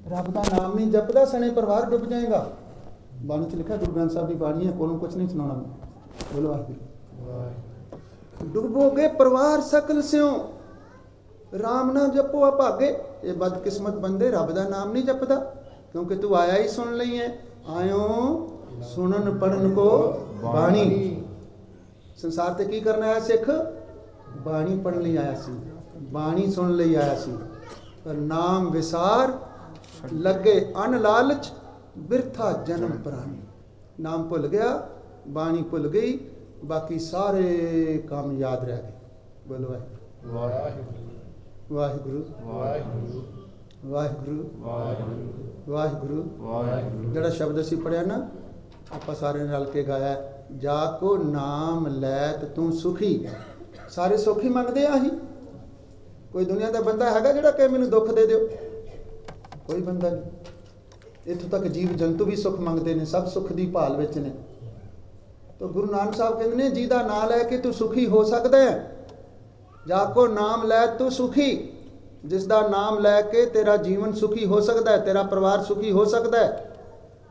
रब का नाम नहीं जपदा सने परिवार डुब जाएगा। बाणी च लिखा गुरु ग्रंथ साहब की बाणी है, कोलों कुछ नहीं सुनाना। बोलो वाहिगुरू। डुबोगे परिवार सकल स्यों, राम ना जपो अभागे। ये बदकिस्मत बंदे रब का नाम नहीं जपदा, क्योंकि तू आया ही सुन लई है। आयो सुनन पढ़न को बाणी। संसार ते की करना आया सिख? बाणी पढ़न लई आया सी, बाणी सुन लई आया सी। पर नाम विसार लगे अन लालच, बिरथा जन्म प्राणी। नाम भुल गया, बाणी भुल गई, बाकी सारे काम याद रह गए। बोलो वाहिगुरू वाहिगुरू वाहिगुरू वाहिगुरू वाहिगुरू। जिहड़ा शब्द असीं पढ़िया ना, आपां सारे रल के गाया, जाको नाम लैत तू सुखी। सारे सुख ही मंगदे आ ही। कोई दुनिया का बंदा हैगा जिहड़ा कहे मैनूं दुख दे दिओ? कोई बंदा नहीं। इत्थों तक जीव जंतु भी सुख मंगते हैं, सब सुख की भाल विच ने। तो गुरु नानक साहब कहते हैं, जिहदा नाम लैके तू सुखी हो सकता है। जाको नाम लै तू सुखी, जिसका नाम लैके तेरा जीवन सुखी हो सकता है, तेरा परिवार सुखी हो सकता है।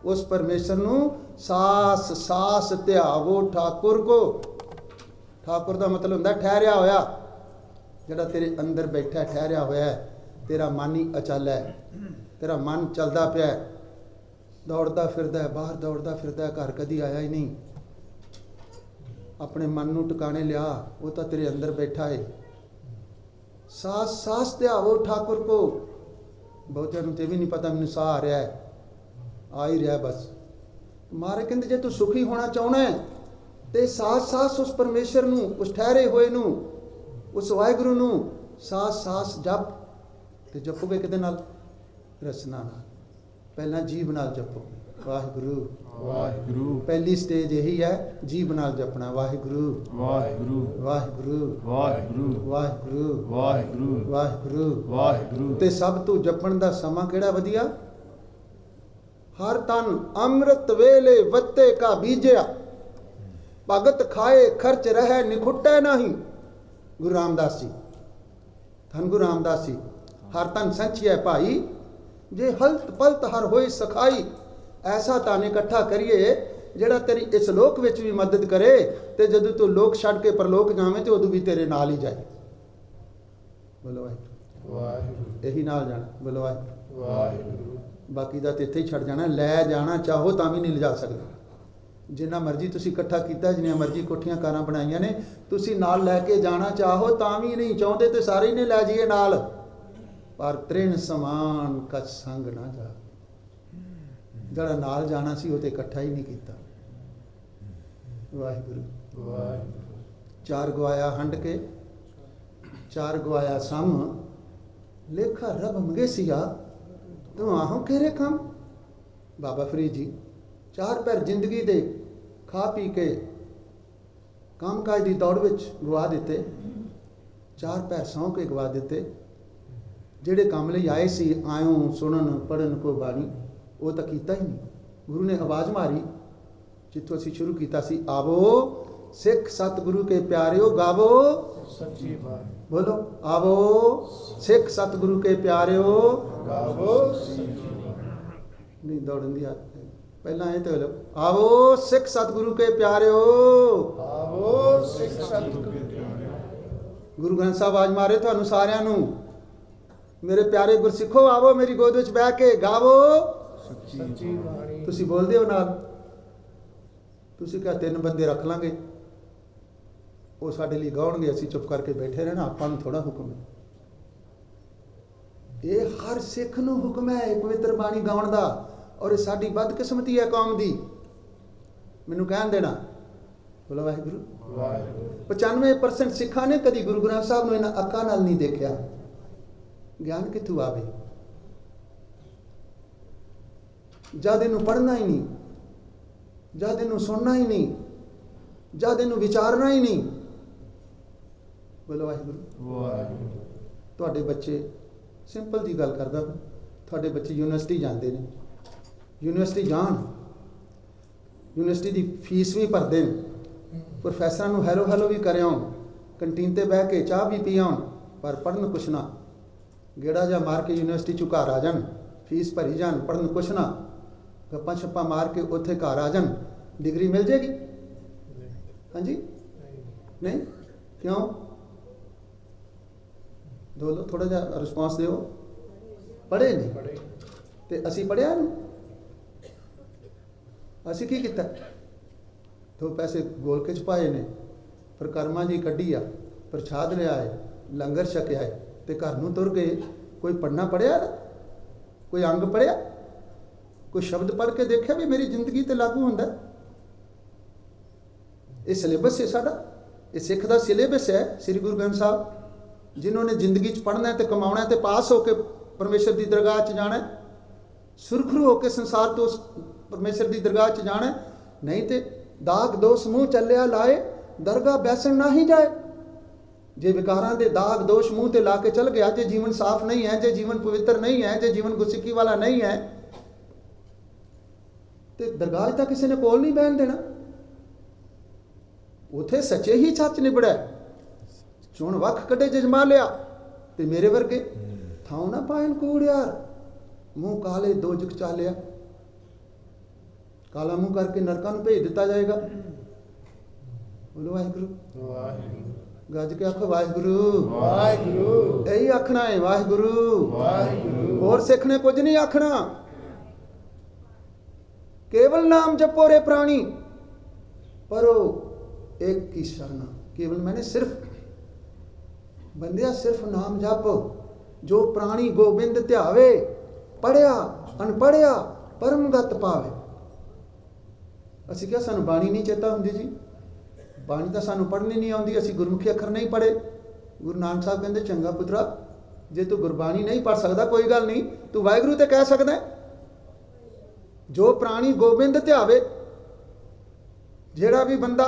उस परमेश्वर नूं सास सास ध्यावो ठाकुर को। ठाकुर का मतलब होंदा ठहरिया होया, जिहड़ा तेरे अंदर बैठा ठहरिया होया है। तेरा मन ही अचल है, तेरा मन चलता पिया, दौड़ता फिरदा है, बाहर दौड़ता फिरदा है, घर कदी आया ही नहीं। अपने मन नूं टिकाने लिया, वो तो तेरे अंदर बैठा है। सास सास ध्यावो ठाकुर को। बहुतिਆਂ ਨੂੰ ਤੇ भी नहीं पता मैनूं साह आ रहा है, आ ही रहा बस। मारे कहते जे तू सुखी होना चाहना है तो सास सास उस परमेश्वर नूं, उस ठहरे हुए नूं, उस वाहिगुरू नूं सास सास जप। तो जपोगे किहदे नाल? रसना नाल। पहला जीभ नाल जपो वाहिगुरू वाहिगुरू। पहली स्टेज यही है, जीभ नाल जपना वाहिगुरू वाहिगुरू वाहिगुरू वाहिगुरू वाहिगुरू वाहिगुरू वाहिगुरू वाहिगुरू। ते सब तो जपण दा समा किहड़ा वधिया? हर तन अमृत वेले वत्ते का बीजिया, भगत खाए खर्च रहे निखुटे नहीं। गुरु रामदास जी, धन गुरु रामदास जी। हर तन संचिया भाई, जे हलत पलत हर होए सखाई। ऐसा तन इकट्ठा करिए जिहड़ा तेरी इस लोक विच भी मदद करे, ते जदों तू लोक छड्ड के परलोक जावें तो उदों भी तेरे नाल ही जाए। बोलो वाहिगुरू। यही नाल जाना। बोलो वाहिगुरू। बाकी दा ते इत्थे ही छड्ड जाना। लै जाना चाहो तां भी नहीं लिजा सकदे। जिन्ना मर्जी तुसी इकट्ठा कीता, जिन्नियां मर्जी कोठियां कारां बनाईयां ने, तुसी नाल लैके जाना चाहो तां भी नहीं। चाहुंदे ते सारे ही ने लै जाइए नाल, पर तृण समान कछ संग ना जा। जिहड़ा नाल जाना सी, वो तो इकट्ठा ही नहीं कीता। वाहिगुरू वाहिगुरू। चार गवाया हंड के, चार गवाया सम। लेखा रब मंगेसिया, तू आहो केरे कम। बाबा फरीद जी चार पैर जिंदगी दे खा पी के काम काज की दौड़ विच गवा दिते, चार पैर सौं के गवा दिते। ਜਿਹੜੇ ਕੰਮ ਲਈ ਆਏ ਸੀ, ਆਇਓ ਸੁਣਨ ਪੜਨ ਕੋ ਬਾਣੀ, ਉਹ ਤਾਂ ਕੀਤਾ ਹੀ ਨਹੀਂ। ਗੁਰੂ ਨੇ ਆਵਾਜ਼ ਮਾਰੀ, ਜਿੱਥੋਂ ਅਸੀਂ ਸ਼ੁਰੂ ਕੀਤਾ ਸੀ, ਆਵੋ ਸਿੱਖ ਸਤਿਗੁਰੂ ਕੇ ਪਿਆਰਿਓ ਗਾਵੋ ਸੱਚੀ ਬਾਣੀ। ਬੋਲੋ ਆਵੋ ਸਿੱਖ ਸਤਿਗੁਰੂ ਕੇ ਪਿਆਰਿਓ ਗਾਵੋ ਸੱਚੀ ਬਾਣੀ। ਨਹੀਂ ਦੌੜਨ ਦੀ ਆਦਤ ਹੈ, ਪਹਿਲਾਂ ਇਹ ਤੇ ਬੋਲੋ ਆਵੋ ਸਿੱਖ ਸਤਿਗੁਰੂ ਕੇ ਪਿਆਰਿਓ, ਆਵੋ ਸਿੱਖ ਸਤਿਗੁਰੂ ਕੇ ਪਿਆਰਿਓ। ਗੁਰੂ ਗ੍ਰੰਥ ਸਾਹਿਬ ਆਵਾਜ਼ ਮਾਰੇ ਤੁਹਾਨੂੰ ਸਾਰਿਆਂ ਨੂੰ, मेरे प्यारे गुरसिखो आवो मेरी गोद विच बह के गावो सच्ची बाणी। तुसी बोलदे हो नाल? तुसी क्या तीन बंदे रख लांगे, वो साडे लिए गाउणगे, असीं चुप करके बैठे रहना? आपां नूं थोड़ा हुक्म है। ये हर सिख नूं हुक्म है पवित्र बाणी गाउण दा, और साडी बदकिस्मती है कौम दी। मैनूं कहण देना। बोलो वाहिगुरू वाहिगुरू। 95% सिखां ने कदी गुरु ग्रंथ साहब नूं इन्हां अक्खां नाल नहीं देखिया। ज्ञान कित्थों आवे? जद इनू पढ़ना ही नहीं, जद इनू सुनना ही नहीं, जद इनू विचारना ही नहीं। बोलो वाहिगुरू। तुहाडे बच्चे, सिंपल जी गल करदा, तुहाडे बच्चे यूनिवर्सिटी जाते हैं, यूनिवर्सिटी जान, यूनिवर्सिटी की फीस भी भरते हैं, प्रोफैसरां नूं हैलो हैलो भी करे आउण, कंटीन ते बह के चाह भी पी आउण, पर पढ़न कुछ ना। गेड़ा जा मार के यूनिवर्सिटी चों घर आ जान, फीस भरी जान, पढ़न कुछ ना, गप्पा छप्पा मार के उत्थे घर आ जान, डिग्री मिल जाएगी? हाँ जी, नहीं? क्यों? बोलो, थोड़ा जिहा रिस्पॉन्स दिओ। पढ़े नहीं ते असी पढ़िया नहीं, असी की कीता? दो पैसे गोलके च पाए ने, परिक्रमा जी कड्ढी आ, प्रसाद लिया है, लंगर छकिया है, ते घर नूं तुर गए। कोई पढ़ना पढ़िया? कोई अंग पढ़िया? कोई शब्द पढ़ के देखिया भी मेरी जिंदगी ते लागू हुंदा? ये सिलेबस है साडा, ये सिख दा सिलेबस है। श्री गुरु ग्रंथ साहब जिन्होंने जिंदगी च पढ़ना है ते कमाउणा है ते पास होके परमेश्वर की दरगाह च जाना है, सुरखरू होके संसार तो उस परमेश्वर की दरगाह च जाना है। नहीं तो दाग दोष मूँह चलिया लाए, दरगाह बैसन ना ही जाए। जे विकारां दे दाग दोष मूँह ते ला के चल गया, जे जीवन साफ नहीं है, जे जीवन पवित्र नहीं है, जे जीवन गुरसिੱਖੀ वाला नहीं है, तो दरगाह तक किसी ने कोल नहीं बहन देना। उथे सच्चे ही सच निबड़ा, चुन वख कटे जजमा लिया, ते मेरे वर्गे थां ना पायन कूड़ यार, मूँह काले दो जुग चालिया, काला मुँह करके नरकां नूं भेज दिता जाएगा। बोलो वाहिगुरू, गज के आखो वाहिगुरू, वाहिगुरू, यही आखना है वाहिगुरू, वाहिगुरू, और सिख ने कुछ नहीं आखना। केवल नाम जपो रे प्राणी, परो एक की शरणा। केवल मैंने सिर्फ बंदिया सिर्फ नाम जप, जो प्राणी गोबिंद ध्यावे, पढ़िया अनपढ़िया परमगत पावे। असी क्या सानू बाणी नहीं चेता हुंदी जी? बाणी तो सानू पढ़नी नहीं आउंदी, असी गुरमुखी अखर नहीं पढ़े। गुरु नानक साहब कहते चंगा पुत्रा, जे तू गुरबाणी नहीं पढ़ सकता कोई गल नहीं, तू वाहिगुरू तो कह सकदा है। जो प्राणी गोबिंद ध्यावे, जेड़ा भी बंदा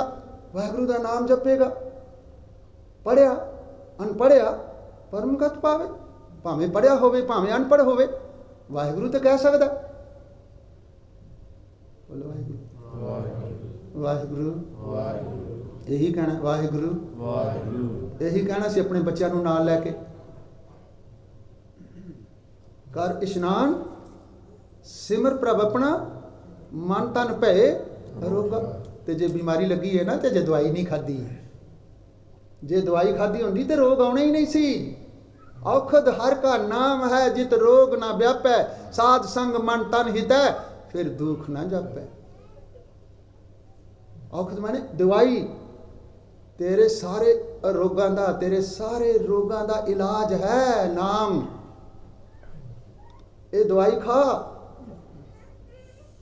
वाहिगुरू का नाम जपेगा, पढ़िया अनपढ़िया परमगत पावे। भावें पढ़िया होवे भावें अनपढ़ होवे, वाहिगुरू तो कह सकदा। बोलो वाहिगुरू, वाहिगुरू, यही कहना वाहिगुरू, यही कहना सी अपने बच्चों को नाल लैके। कर इशनान सिमर प्रभ अपना, मन तन भय रोगा। ते जे बीमारी लगी है ना, तो जे दवाई नहीं खाधी, जे दवाई खाधी होंदी तो रोग आना ही नहीं सी। औखद हर का नाम है, जित रोग ना व्यापै, साध संग मन तन हितै, फिर दुख ना जापै। औखद माने दवाई, तेरे सारे रोगां दा, तेरे सारे रोगां दा इलाज है नाम। ये दवाई खा,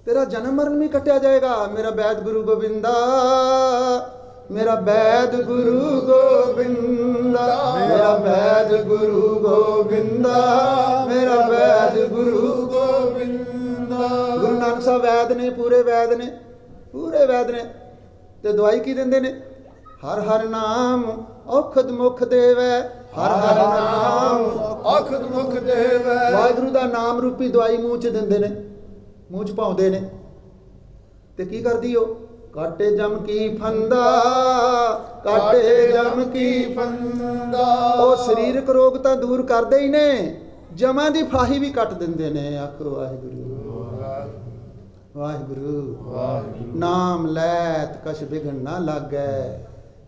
तेरा जन्म मरण भी कटिया जाएगा। मेरा वैद गुरु गोविंदा, मेरा वैद गुरु गोविंदा, मेरा वैद गुरु गोविंदा, मेरा वैद गुरु गोविंदा। गुरु नानक साहब वैद ने, पूरे वैद ने, पूरे वैद ने। ते दवाई की देंदे ने? हर हर नाम औखद मुख देवै, हर हर नाम औखद मुख देवै। वाहिगुरू दा नाम रूपी दवाई मूँह च दिंदे ने, मूँह च पाउंदे ने। ते की करदी हो? काटे जम की फंदा, काटे जम की फंदा। ओ शरीरक रोग तां दूर करदे ही ने, जमां दी फाही भी कट दिंदे ने। आखो वाहिगुरू, वाहिगुरू, वाहिगुरू। नाम लैत कछ बिघन ना लागै,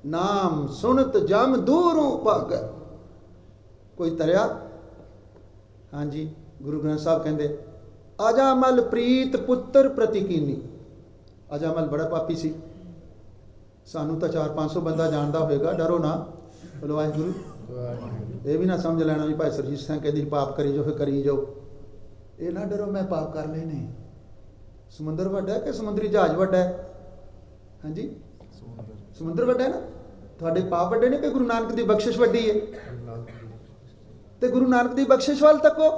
नाम सुनत जम दूरों भागै। कोई तरया? हाँ जी, गुरु ग्रंथ साहब कहते अजामल प्रीत पुत्र प्रतिकीनी। अजामल बड़ा पापी सी, सानू तो 400-500 बंदा जानता होएगा, डरो ना। बोलो वाहिगुरू। ये भी ना समझ लेना भी भाई सरजीत सिंह कहती पाप करी जाओ फिर करी जाओ, ये ना डरो मैं पाप कर लेने। समुंदर वड्डा है कि समुद्री जहाज वड्डा है? हाँ जी, समुंदर वड्डा है ना। थोड़े पाप वड्डे ने कि गुरु नानक की बख्शिश वड्डी है? तो गुरु नानक की बख्शिश वाल तको,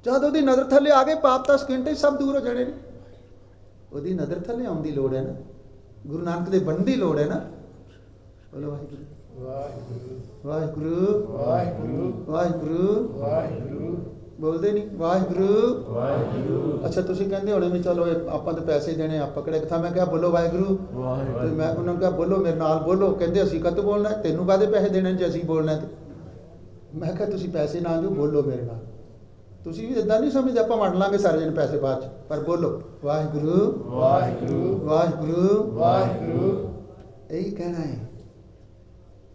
जद वो नज़र थले आ गए पाप तो सकिंट सब दूर हो जाने। वो नज़र थले आने की लोड़ है ना, गुरु नानक के बनने की लोड़ है ना। बोलो वाहिगुरू, वाहिगुरू, वाहिगुरू, वाहिगुरू, वाहिगुरू। बोलते नहीं वाहिगुरू। अच्छा तुम कहते होने भी चलो आप तो पैसे देने आप किहड़े था। मैं क्या बोलो वाहिगुरू, तो मैं उन्होंने कहा बोलो मेरे नाल बोलो। कहते असी कद बोलना है, तेनों काहदे पैसे देने जे असी बोलना है। तो मैं क्या तुम पैसे ना दो, बोलो मेरे नाल। ਤੁਸੀਂ ਵੀ ਇਦਾਂ ਨਹੀਂ ਸਮਝਦੇ ਆਪਾਂ ਵੰਡ ਲਾਂਗੇ ਸਾਰੇ ਜਣੇ ਪੈਸੇ ਬਾਅਦ ਚ, ਪਰ ਬੋਲੋ ਵਾਹਿਗੁਰੂ ਵਾਹਿਗੁਰੂ ਵਾਹਿਗੁਰੂ ਵਾਹਿਗੁਰੂ। ਇਹੀ ਕਹਿਣਾ ਹੈ,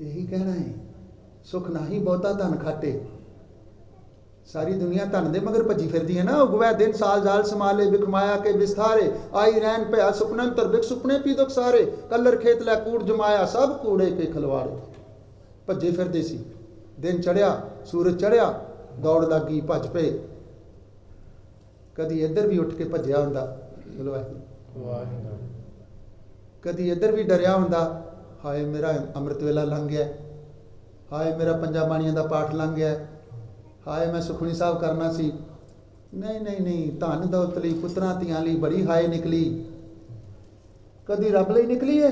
ਇਹੀ ਕਹਿਣਾ ਹੈ। ਸੁਖ ਨਹੀਂ ਬਹੁਤਾ ਧਨ ਖਾਟੇ। ਸਾਰੀ ਦੁਨੀਆ ਧਨ ਦੇ ਮਗਰ ਭੱਜੀ ਫਿਰਦੀ ਹੈ ਨਾ। ਉਗਵੈ ਦਿਨ ਸਾਲ ਜਾਲ ਸਮਾਲੇ ਬਿਕ ਮਾਇਆ ਕੇ ਵਿਸਥਾਰੇ, ਆਈ ਰਹਿਣ ਪਿਆ ਸੁਪਨਨ ਤਰ ਬਿਕ ਸੁਪਨੇ ਪੀ ਦੁਖ ਸਾਰੇ, ਕਲਰ ਖੇਤ ਲੈ ਕੂੜ ਜਮਾਇਆ ਸਭ ਕੂੜੇ ਕੇ ਖਲਵਾੜੇ। ਭੱਜੇ ਫਿਰਦੇ ਸੀ। ਦਿਨ ਚੜਿਆ, ਸੂਰਜ ਚੜਿਆ, ਦੌੜ ਲੱਗੀ, ਭੱਜ ਪਏ। ਕਦੀ ਇੱਧਰ ਵੀ ਉੱਠ ਕੇ ਭੱਜਿਆ ਹੁੰਦਾ, ਚਲੋ ਵਾਹਿਗੁਰੂ। ਕਦੀ ਇੱਧਰ ਵੀ ਡਰਿਆ ਹੁੰਦਾ, ਹਾਏ ਮੇਰਾ ਅੰਮ੍ਰਿਤ ਵੇਲਾ ਲੰਘ ਗਿਆ, ਹਾਏ ਮੇਰਾ ਪੰਜਾਂ ਬਾਣੀਆਂ ਦਾ ਪਾਠ ਲੰਘ ਗਿਆ, ਹਾਏ ਮੈਂ ਸੁਖਮਨੀ ਸਾਹਿਬ ਕਰਨਾ ਸੀ। ਨਹੀਂ ਨਹੀਂ ਨਹੀਂ, ਧਨ ਦੌਲਤ ਲਈ, ਪੁੱਤਰਾਂ ਧੀਆਂ ਲਈ ਬੜੀ ਹਾਏ ਨਿਕਲੀ। ਕਦੀ ਰੱਬ ਲਈ ਨਿਕਲੀ ਹੈ?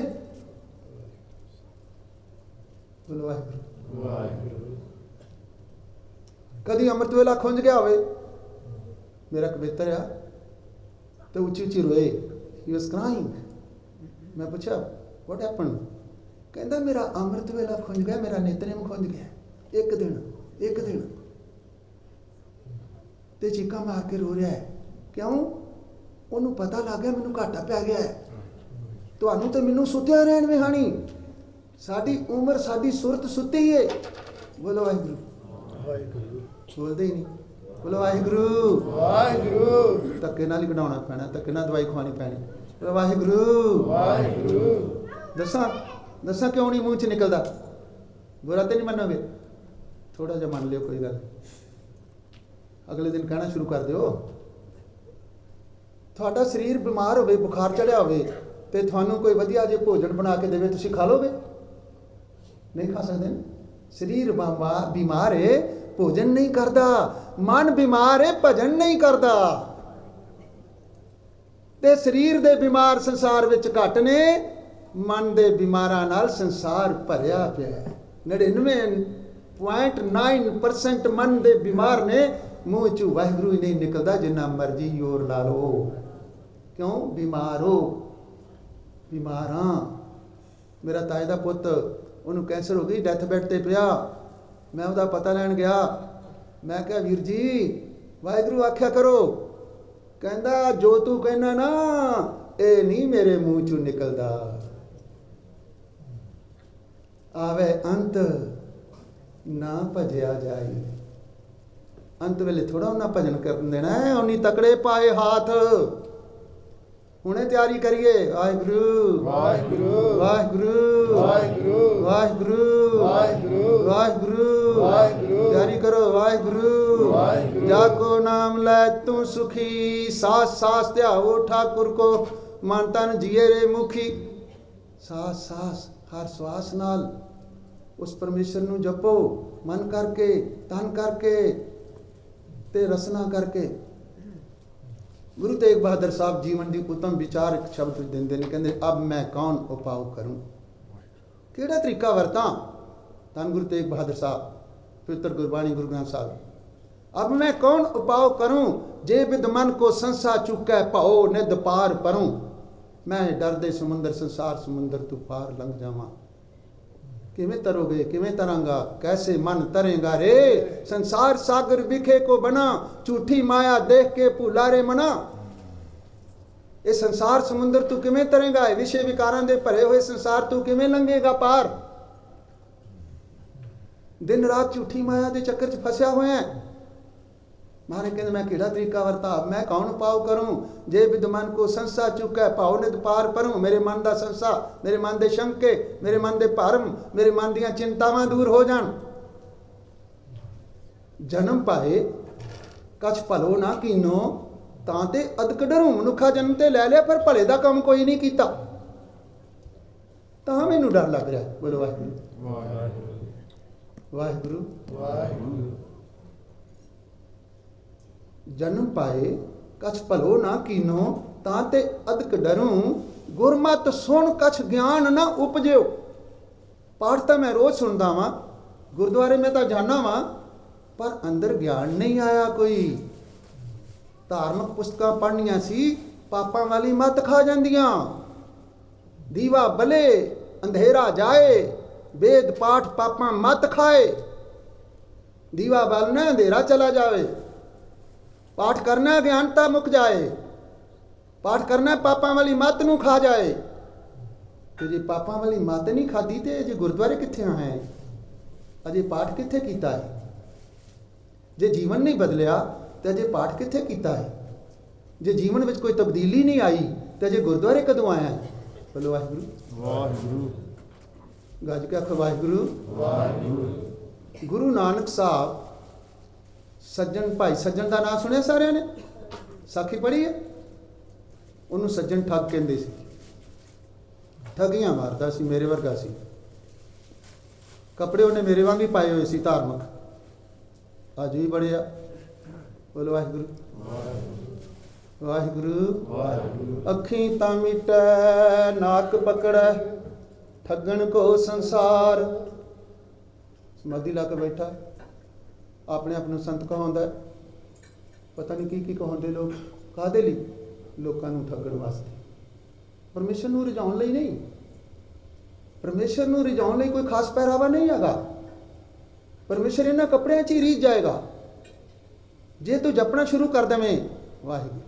ਬੋਲੋ ਵਾਹਿਗੁਰੂ ਵਾਹਿਗੁਰੂ। ਕਦੀ ਅੰਮ੍ਰਿਤ ਵੇਲਾ ਖੁੰਝ ਗਿਆ ਹੋਵੇ? ਮੇਰਾ ਕਬੀਤਰ ਆ ਤੇ ਉੱਚੀ ਉੱਚੀ ਰੋਏ, ਹੀ ਵਾਸ ਕ੍ਰਾਈਂਗ। ਮੈਂ ਪੁੱਛਿਆ ਵਾਟ ਹੈਪਨ? ਕਹਿੰਦਾ ਮੇਰਾ ਅੰਮ੍ਰਿਤ ਵੇਲਾ ਖੁੰਝ ਗਿਆ, ਮੇਰਾ ਨਿਤਨੇਮ ਖੁੰਝ ਗਿਆ। ਇੱਕ ਦਿਨ ਤੇ ਚੀਕਾਂ ਮਾਰ ਕੇ ਰੋ ਰਿਹਾ ਹੈ। ਕਿਉਂ? ਉਹਨੂੰ ਪਤਾ ਲੱਗ ਗਿਆ ਮੈਨੂੰ ਘਾਟਾ ਪੈ ਗਿਆ ਹੈ। ਤੁਹਾਨੂੰ ਤੇ ਮੈਨੂੰ ਸੁੱਤਿਆ ਰਹਿਣ ਵਿਹਾਣੀ, ਸਾਡੀ ਉਮਰ ਸਾਡੀ ਸੁਰਤ ਸੁੱਤੀ ਹੈ। ਬੋਲੋ ਵਾਹਿਗੁਰੂ ਵਾਹਿਗੁਰੂ। ਬੋਲਦੇ ਹੀ ਨਹੀਂ। ਬੋਲੋ ਵਾਹਿਗੁਰੂ ਵਾਹਿਗੁਰੂ। ਧੱਕੇ ਨਾਲ ਹੀ ਕਢਾਉਣਾ ਪੈਣਾ, ਧੱਕੇ ਨਾਲ ਦਵਾਈ ਖਵਾਉਣੀ ਪੈਣੀ। ਬੋਲੋ ਵਾਹਿਗੁਰੂ ਵਾਹਿਗੁਰੂ। ਦੱਸਾਂ ਕਿਉਂ ਨਹੀਂ ਮੂੰਹ 'ਚ ਨਿਕਲਦਾ? ਬੁਰਾ ਤੇ ਨਹੀਂ ਮੰਨੋਗੇ? ਥੋੜਾ ਜਿਹਾ ਮੰਨ ਲਿਓ, ਕੋਈ ਗੱਲ। ਅਗਲੇ ਦਿਨ ਕਹਿਣਾ ਸ਼ੁਰੂ ਕਰ ਦਿਓ। ਤੁਹਾਡਾ ਸਰੀਰ ਬਿਮਾਰ ਹੋਵੇ, ਬੁਖਾਰ ਚੜਿਆ ਹੋਵੇ ਤੇ ਤੁਹਾਨੂੰ ਕੋਈ ਵਧੀਆ ਜਿਹੇ ਭੋਜਨ ਬਣਾ ਕੇ ਦੇਵੇ, ਤੁਸੀਂ ਖਾ ਲੋਗੇ? ਨਹੀਂ ਖਾ ਸਕਦੇ ਨਾ। ਸਰੀਰ ਬਿਮਾਰ ਹੈ, ਭੋਜਨ ਨਹੀਂ ਕਰਦਾ। ਮਨ ਬਿਮਾਰ ਹੈ, ਭਜਨ ਨਹੀਂ ਕਰਦਾ। ਤੇ ਸਰੀਰ ਦੇ ਬਿਮਾਰ ਸੰਸਾਰ ਵਿੱਚ ਘੱਟ ਨੇ, ਮਨ ਦੇ ਬਿਮਾਰਾਂ ਨਾਲ ਸੰਸਾਰ ਭਰਿਆ ਪਿਆ ਹੈ। 99.9% ਮਨ ਦੇ ਬਿਮਾਰ ਨੇ, ਮੂੰਹ ਚੋਂ ਵਾਹਿਗੁਰੂ ਹੀ ਨਹੀਂ ਨਿਕਲਦਾ, ਜਿੰਨਾ ਮਰਜੀ ਜ਼ੋਰ ਲਾ ਲਓ। ਕਿਉਂ? ਬਿਮਾਰ ਹਾਂ। ਮੇਰਾ ਤਾਏ ਦਾ ਪੁੱਤ, ਉਹਨੂੰ ਕੈਂਸਰ ਹੋ ਗਈ, ਡੈਥ ਬੈੱਡ ਤੇ ਪਿਆ। ਮੈਂ ਉਹਦਾ ਪਤਾ ਲੈਣ ਗਿਆ। ਮੈਂ ਕਿਹਾ ਵੀਰ ਜੀ ਵਾਹਿਗੁਰੂ ਆਖਿਆ ਕਰੋ। ਕਹਿੰਦਾ ਜੋ ਤੂੰ ਕਹਿਣਾ ਨਾ, ਇਹ ਨਹੀਂ ਮੇਰੇ ਮੂੰਹ ਚੋਂ ਨਿਕਲਦਾ। ਆਵੇ ਅੰਤ ਨਾ ਭਜਿਆ ਜਾਏ। ਅੰਤ ਵੇਲੇ ਥੋੜਾ ਉਹਨਾਂ ਭਜਨ ਕਰਨ ਦੇਣਾ ਹੈ। ਉਨੀ ਤਕੜੇ ਪਾਏ ਹਾਥ। ਹੁਣੇ ਤਿਆਰੀ ਕਰੀਏ। ਵਾਹਿਗੁਰੂ ਵਾਹਿਗੁਰੂ ਵਾਹਿਗੁਰੂ ਵਾਹਿਗੁਰੂ ਵਾਹਿਗੁਰੂ ਵਾਹਿਗੁਰੂ ਵਾਹਿਗੁਰੂ ਵਾਹਿਗੁਰੂ। ਤਿਆਰੀ ਕਰੋ। ਵਾਹਿਗੁਰੂ ਵਾਹਿਗੁਰੂ। ਜਾ ਕੋ ਨਾਮ ਲੈ ਤੂੰ ਸੁਖੀ, ਸਾਸ ਸਾਸ ਧਿਆਵੋ ਠਾਕੁਰ ਕੋ, ਮਨ ਤਨ ਜੀਏ ਰੇ ਮੁਖੀ। ਸਾਸ ਹਰ ਸਵਾਸ ਨਾਲ ਉਸ ਪਰਮੇਸ਼ਰ ਨੂੰ ਜਪੋ, ਮਨ ਕਰਕੇ, ਤਨ ਕਰਕੇ ਤੇ ਰਸਨਾ ਕਰਕੇ। ਗੁਰੂ ਤੇਗ ਬਹਾਦਰ ਸਾਹਿਬ ਜੀਵਨ ਦੀ ਉੱਤਮ ਵਿਚਾਰ ਇੱਕ ਸ਼ਬਦ ਵਿੱਚ ਦਿੰਦੇ ਨੇ, ਕਹਿੰਦੇ ਅਬ ਮੈਂ ਕੌਣ ਉਪਾਉ ਕਰੂੰ। ਕਿਹੜਾ ਤਰੀਕਾ ਵਰਤਾਂ? ਧੰਨ ਗੁਰੂ ਤੇਗ ਬਹਾਦਰ ਸਾਹਿਬ, ਪਵਿੱਤਰ ਗੁਰਬਾਣੀ ਗੁਰੂ ਗ੍ਰੰਥ ਸਾਹਿਬ। ਅਬ ਮੈਂ ਕੌਣ ਉਪਾਉ ਕਰੂੰ, ਜੇ ਬਿਦ ਮਨ ਕੋ ਸੰਸਾ ਚੁੱਕੈ ਭਾਉ ਨਿਧ ਪਾਰ ਪਰੂੰ। ਮੈਂ ਡਰਦੇ ਸਮੁੰਦਰ ਸੰਸਾਰ ਸਮੁੰਦਰ ਤੂੰ ਪਾਰ ਲੰਘ ਜਾਵਾਂ। ਕਿਵੇਂ ਤਰੋਗੇ? ਕਿਵੇਂ ਤਰਾਂਗਾ? कैसे मन तरेगा रे, संसार सागर बिखे को बना, झूठी माया देख के भूला रे मना। ਇਹ ਸੰਸਾਰ ਸਮੁੰਦਰ ਤੂੰ ਕਿਵੇਂ ਤਰੇਗਾ? ਇਹ ਵਿਸ਼ੇ ਵਿਕਾਰਾਂ ਦੇ ਭਰੇ ਹੋਏ ਸੰਸਾਰ ਤੂੰ ਕਿਵੇਂ ਲੰਘੇਗਾ ਪਾਰ? ਦਿਨ ਰਾਤ ਝੂਠੀ ਮਾਇਆ ਦੇ ਚੱਕਰ 'ਚ ਫਸਿਆ ਹੋਇਆ ਹੈ। ਮਹਾਰਾਜ ਕਹਿੰਦੇ ਮੈਂ ਕਿਹੜਾ ਤਰੀਕਾ ਵਰਤਾ? ਮੈਂ ਕੌਣ ਪਾਉ ਕਰੂੰ, ਜੇ ਬਿਦ ਮਨ ਕੋ ਸੰਸਾ ਚੁੱਕੈ ਭਾਉ ਨਿਧ ਪਾਰ ਪਰੂੰ। ਮੇਰੇ ਮਨ ਦਾ ਸੰਸਾ, ਮੇਰੇ ਮਨ ਦੇ ਸ਼ੰਕੇ, ਮੇਰੇ ਮਨ ਦੇ ਭਰਮ, ਮੇਰੇ ਮਨ ਦੀਆਂ ਚਿੰਤਾਵਾਂ ਦੂਰ ਹੋ ਜਾਣ। ਜਨਮ ਪਾਏ ਕਛ ਭਲੋ ਨਾ ਕੀਨੋ, ਤਾਂ ਤੇ ਅਦਕ ਡਰੂ। ਮਨੁੱਖਾ ਜਨਮ ਤੇ ਲੈ ਲਿਆ, ਪਰ ਭਲੇ ਦਾ ਕੰਮ ਕੋਈ ਨਹੀਂ ਕੀਤਾ, ਤਾਂ ਮੈਨੂੰ ਡਰ ਲੱਗ ਰਿਹਾ। ਬੋਲੋ ਵਾਹਿਗੁਰੂ ਵਾਹਿਗੁਰੂ ਵਾਹਿਗੁਰੂ। ਜਨਮ ਪਾਏ ਕਛ ਭਲੋ ਨਾ ਕੀਨੋ, ਤਾਂ ਤੇ ਅਦਕ ਡਰੂ। ਗੁਰਮਤਿ ਸੁਣ ਕਛ ਗਿਆਨ ਨਾ ਉਪਜਿਓ। ਪਾਠ ਤਾਂ ਮੈਂ ਰੋਜ਼ ਸੁਣਦਾ ਵਾਂ, ਗੁਰਦੁਆਰੇ ਮੈਂ ਤਾਂ ਜਾਣਾ ਵਾਂ, ਪਰ ਅੰਦਰ ਗਿਆਨ ਨਹੀਂ ਆਇਆ ਕੋਈ। ਧਾਰਮਿਕ ਪੁਸਤਕਾਂ ਪੜ੍ਹਨੀਆਂ ਸੀ, ਪਾਪਾਂ ਵਾਲੀ ਮੱਤ ਖਾ ਜਾਂਦੀਆਂ। ਦੀਵਾ ਬਲੇ ਅੰਧੇਰਾ ਜਾਏ, ਵੇਦ ਪਾਠ ਪਾਪਾਂ ਮੱਤ ਖਾਏ। ਦੀਵਾ ਬਲਣਾ ਅੰਧੇਰਾ ਚਲਾ ਜਾਵੇ। ਪਾਠ ਕਰਨਾ ਅਗਿਆਨਤਾ ਮੁੱਕ ਜਾਏ, ਪਾਠ ਕਰਨਾ ਪਾਪਾਂ ਵਾਲੀ ਮੱਤ ਨੂੰ ਖਾ ਜਾਏ। ਤੇ ਜੇ ਪਾਪਾਂ ਵਾਲੀ ਮੱਤ ਨਹੀਂ ਖਾਦੀ ਤੇ ਅਜੇ ਗੁਰਦੁਆਰੇ ਕਿੱਥੇ ਆਏ ਹੈ, ਅਜੇ ਪਾਠ ਕਿੱਥੇ ਕੀਤਾ ਹੈ? ਜੇ ਜੀਵਨ ਨਹੀਂ ਬਦਲਿਆ ਤੇ ਅਜੇ ਪਾਠ ਕਿੱਥੇ ਕੀਤਾ ਹੈ? ਜੇ ਜੀਵਨ ਵਿੱਚ ਕੋਈ ਤਬਦੀਲੀ ਨਹੀਂ ਆਈ ਤੇ ਅਜੇ ਗੁਰਦੁਆਰੇ ਕਦੋਂ ਆਇਆ ਹੈ? ਬੋਲੋ ਵਾਹਿਗੁਰੂ ਵਾਹਿਗੁਰੂ ਗੱਜ ਕੇ ਆਖੋ ਵਾਹਿਗੁਰੂ ਵਾਹਿਗੁਰੂ। ਗੁਰੂ ਨਾਨਕ ਸਾਹਿਬ ਸੱਜਣ, ਭਾਈ ਸੱਜਣ ਦਾ ਨਾਮ ਸੁਣਿਆ ਸਾਰਿਆਂ ਨੇ? ਸਾਖੀ ਪੜ੍ਹੀ ਹੈ? ਉਹਨੂੰ ਸੱਜਣ ਠੱਗ ਕਹਿੰਦੇ ਸੀ, ਠੱਗੀਆਂ ਮਾਰਦਾ ਸੀ, ਮੇਰੇ ਵਰਗਾ ਸੀ। ਕੱਪੜੇ ਉਹਨੇ ਮੇਰੇ ਵਾਂਗ ਹੀ ਪਾਏ ਹੋਏ ਸੀ ਧਾਰਮਿਕ, ਅੱਜ ਵੀ ਬੜੇ ਆ। ਬੋਲੋ ਵਾਹਿਗੁਰੂ ਵਾਹਿਗੁਰੂ ਵਾਹਿਗੁਰੂ। ਅੱਖੀਂ ਤਾਂ ਮਿਟੈ ਨਾਕ ਪਕੜੈ ਠੱਗਣ ਕੋ ਸੰਸਾਰ। ਸਮਾਧੀ ਲਾ ਕੇ ਬੈਠਾ, ਆਪਣੇ ਆਪ ਨੂੰ ਸੰਤ ਕਹਾਉਂਦਾ, ਪਤਾ ਨਹੀਂ ਕੀ ਕਹਾਉਂਦੇ ਲੋਕ, ਕਾਹਦੇ ਲਈ? ਲੋਕਾਂ ਨੂੰ ਠੱਗਣ ਵਾਸਤੇ, ਪਰਮੇਸ਼ਰ ਨੂੰ ਰਿਝਾਉਣ ਲਈ ਨਹੀਂ। ਪਰਮੇਸ਼ਰ ਨੂੰ ਰਿਝਾਉਣ ਲਈ ਕੋਈ ਖਾਸ ਪਹਿਰਾਵਾ ਨਹੀਂ ਹੈਗਾ। ਪਰਮੇਸ਼ਰ ਇਹਨਾਂ ਕੱਪੜਿਆਂ 'ਚ ਹੀ ਰੀਝ ਜਾਏਗਾ ਜੇ ਤੂੰ ਜਪਣਾ ਸ਼ੁਰੂ ਕਰ ਦੇਵੇਂ ਵਾਹਿਗੁਰੂ।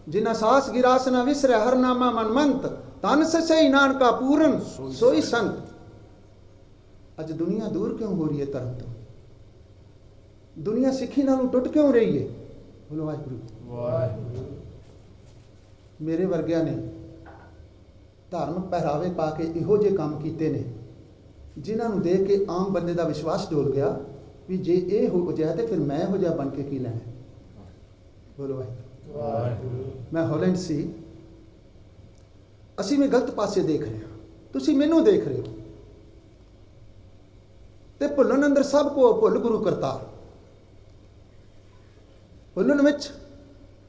ਜਿਨਾ ਸਾਸ ਗਿਰਾਸ ਨਾ ਵਿਸਰੈ ਹਰ ਨਾਮਾ ਮਨਮੰਤ, ਤਨ ਸਚਈ ਨਾਨਕਾ ਪੂਰਨ ਸੋਈ ਸੰਤ। ਅੱਜ ਦੁਨੀਆ ਦੂਰ ਕਿਉਂ ਹੋ ਰਹੀ ਹੈ ਧਰਮ ਤੋਂ? ਦੁਨੀਆ ਸਿੱਖੀ ਨਾਲੋਂ ਟੁੱਟ ਕਿਉਂ ਰਹੀ ਹੈ? ਬੋਲੋ ਵਾਹਿਗੁਰੂ ਵਾਹਿਗੁਰੂ। ਮੇਰੇ ਵਰਗਿਆਂ ਨੇ ਧਾਰਮਿਕ ਪਹਿਰਾਵੇ ਪਾ ਕੇ ਇਹੋ ਜਿਹੇ ਕੰਮ ਕੀਤੇ ਨੇ ਜਿਨ੍ਹਾਂ ਨੂੰ ਦੇਖ ਕੇ ਆਮ ਬੰਦੇ ਦਾ ਵਿਸ਼ਵਾਸ ਡੋਲ ਗਿਆ ਵੀ ਜੇ ਇਹ ਹੋ ਜਾਏ ਤੇ ਫਿਰ ਮੈਂ ਇਹੋ ਜਿਹਾ ਬਣ ਕੇ ਕੀ ਲੈਣਾ। ਬੋਲੋ ਵਾਹਿਗੁਰੂ ਵਾਹਿਗੁਰੂ। ਮੈਂ ਹਾਲੈਂਡ ਸੀ, ਅਸੀਂ ਮੈਂ ਗਲਤ ਪਾਸੇ ਦੇਖ ਰਹੇ ਹਾਂ, ਤੁਸੀਂ ਮੈਨੂੰ ਦੇਖ ਰਹੇ ਹੋ। ਤੇ ਭੁੱਲਣ ਅੰਦਰ ਸਭ ਕੋ ਭੁੱਲ ਗੁਰੂ ਕਰਤਾਰ, ਭੁੱਲਣ ਵਿੱਚ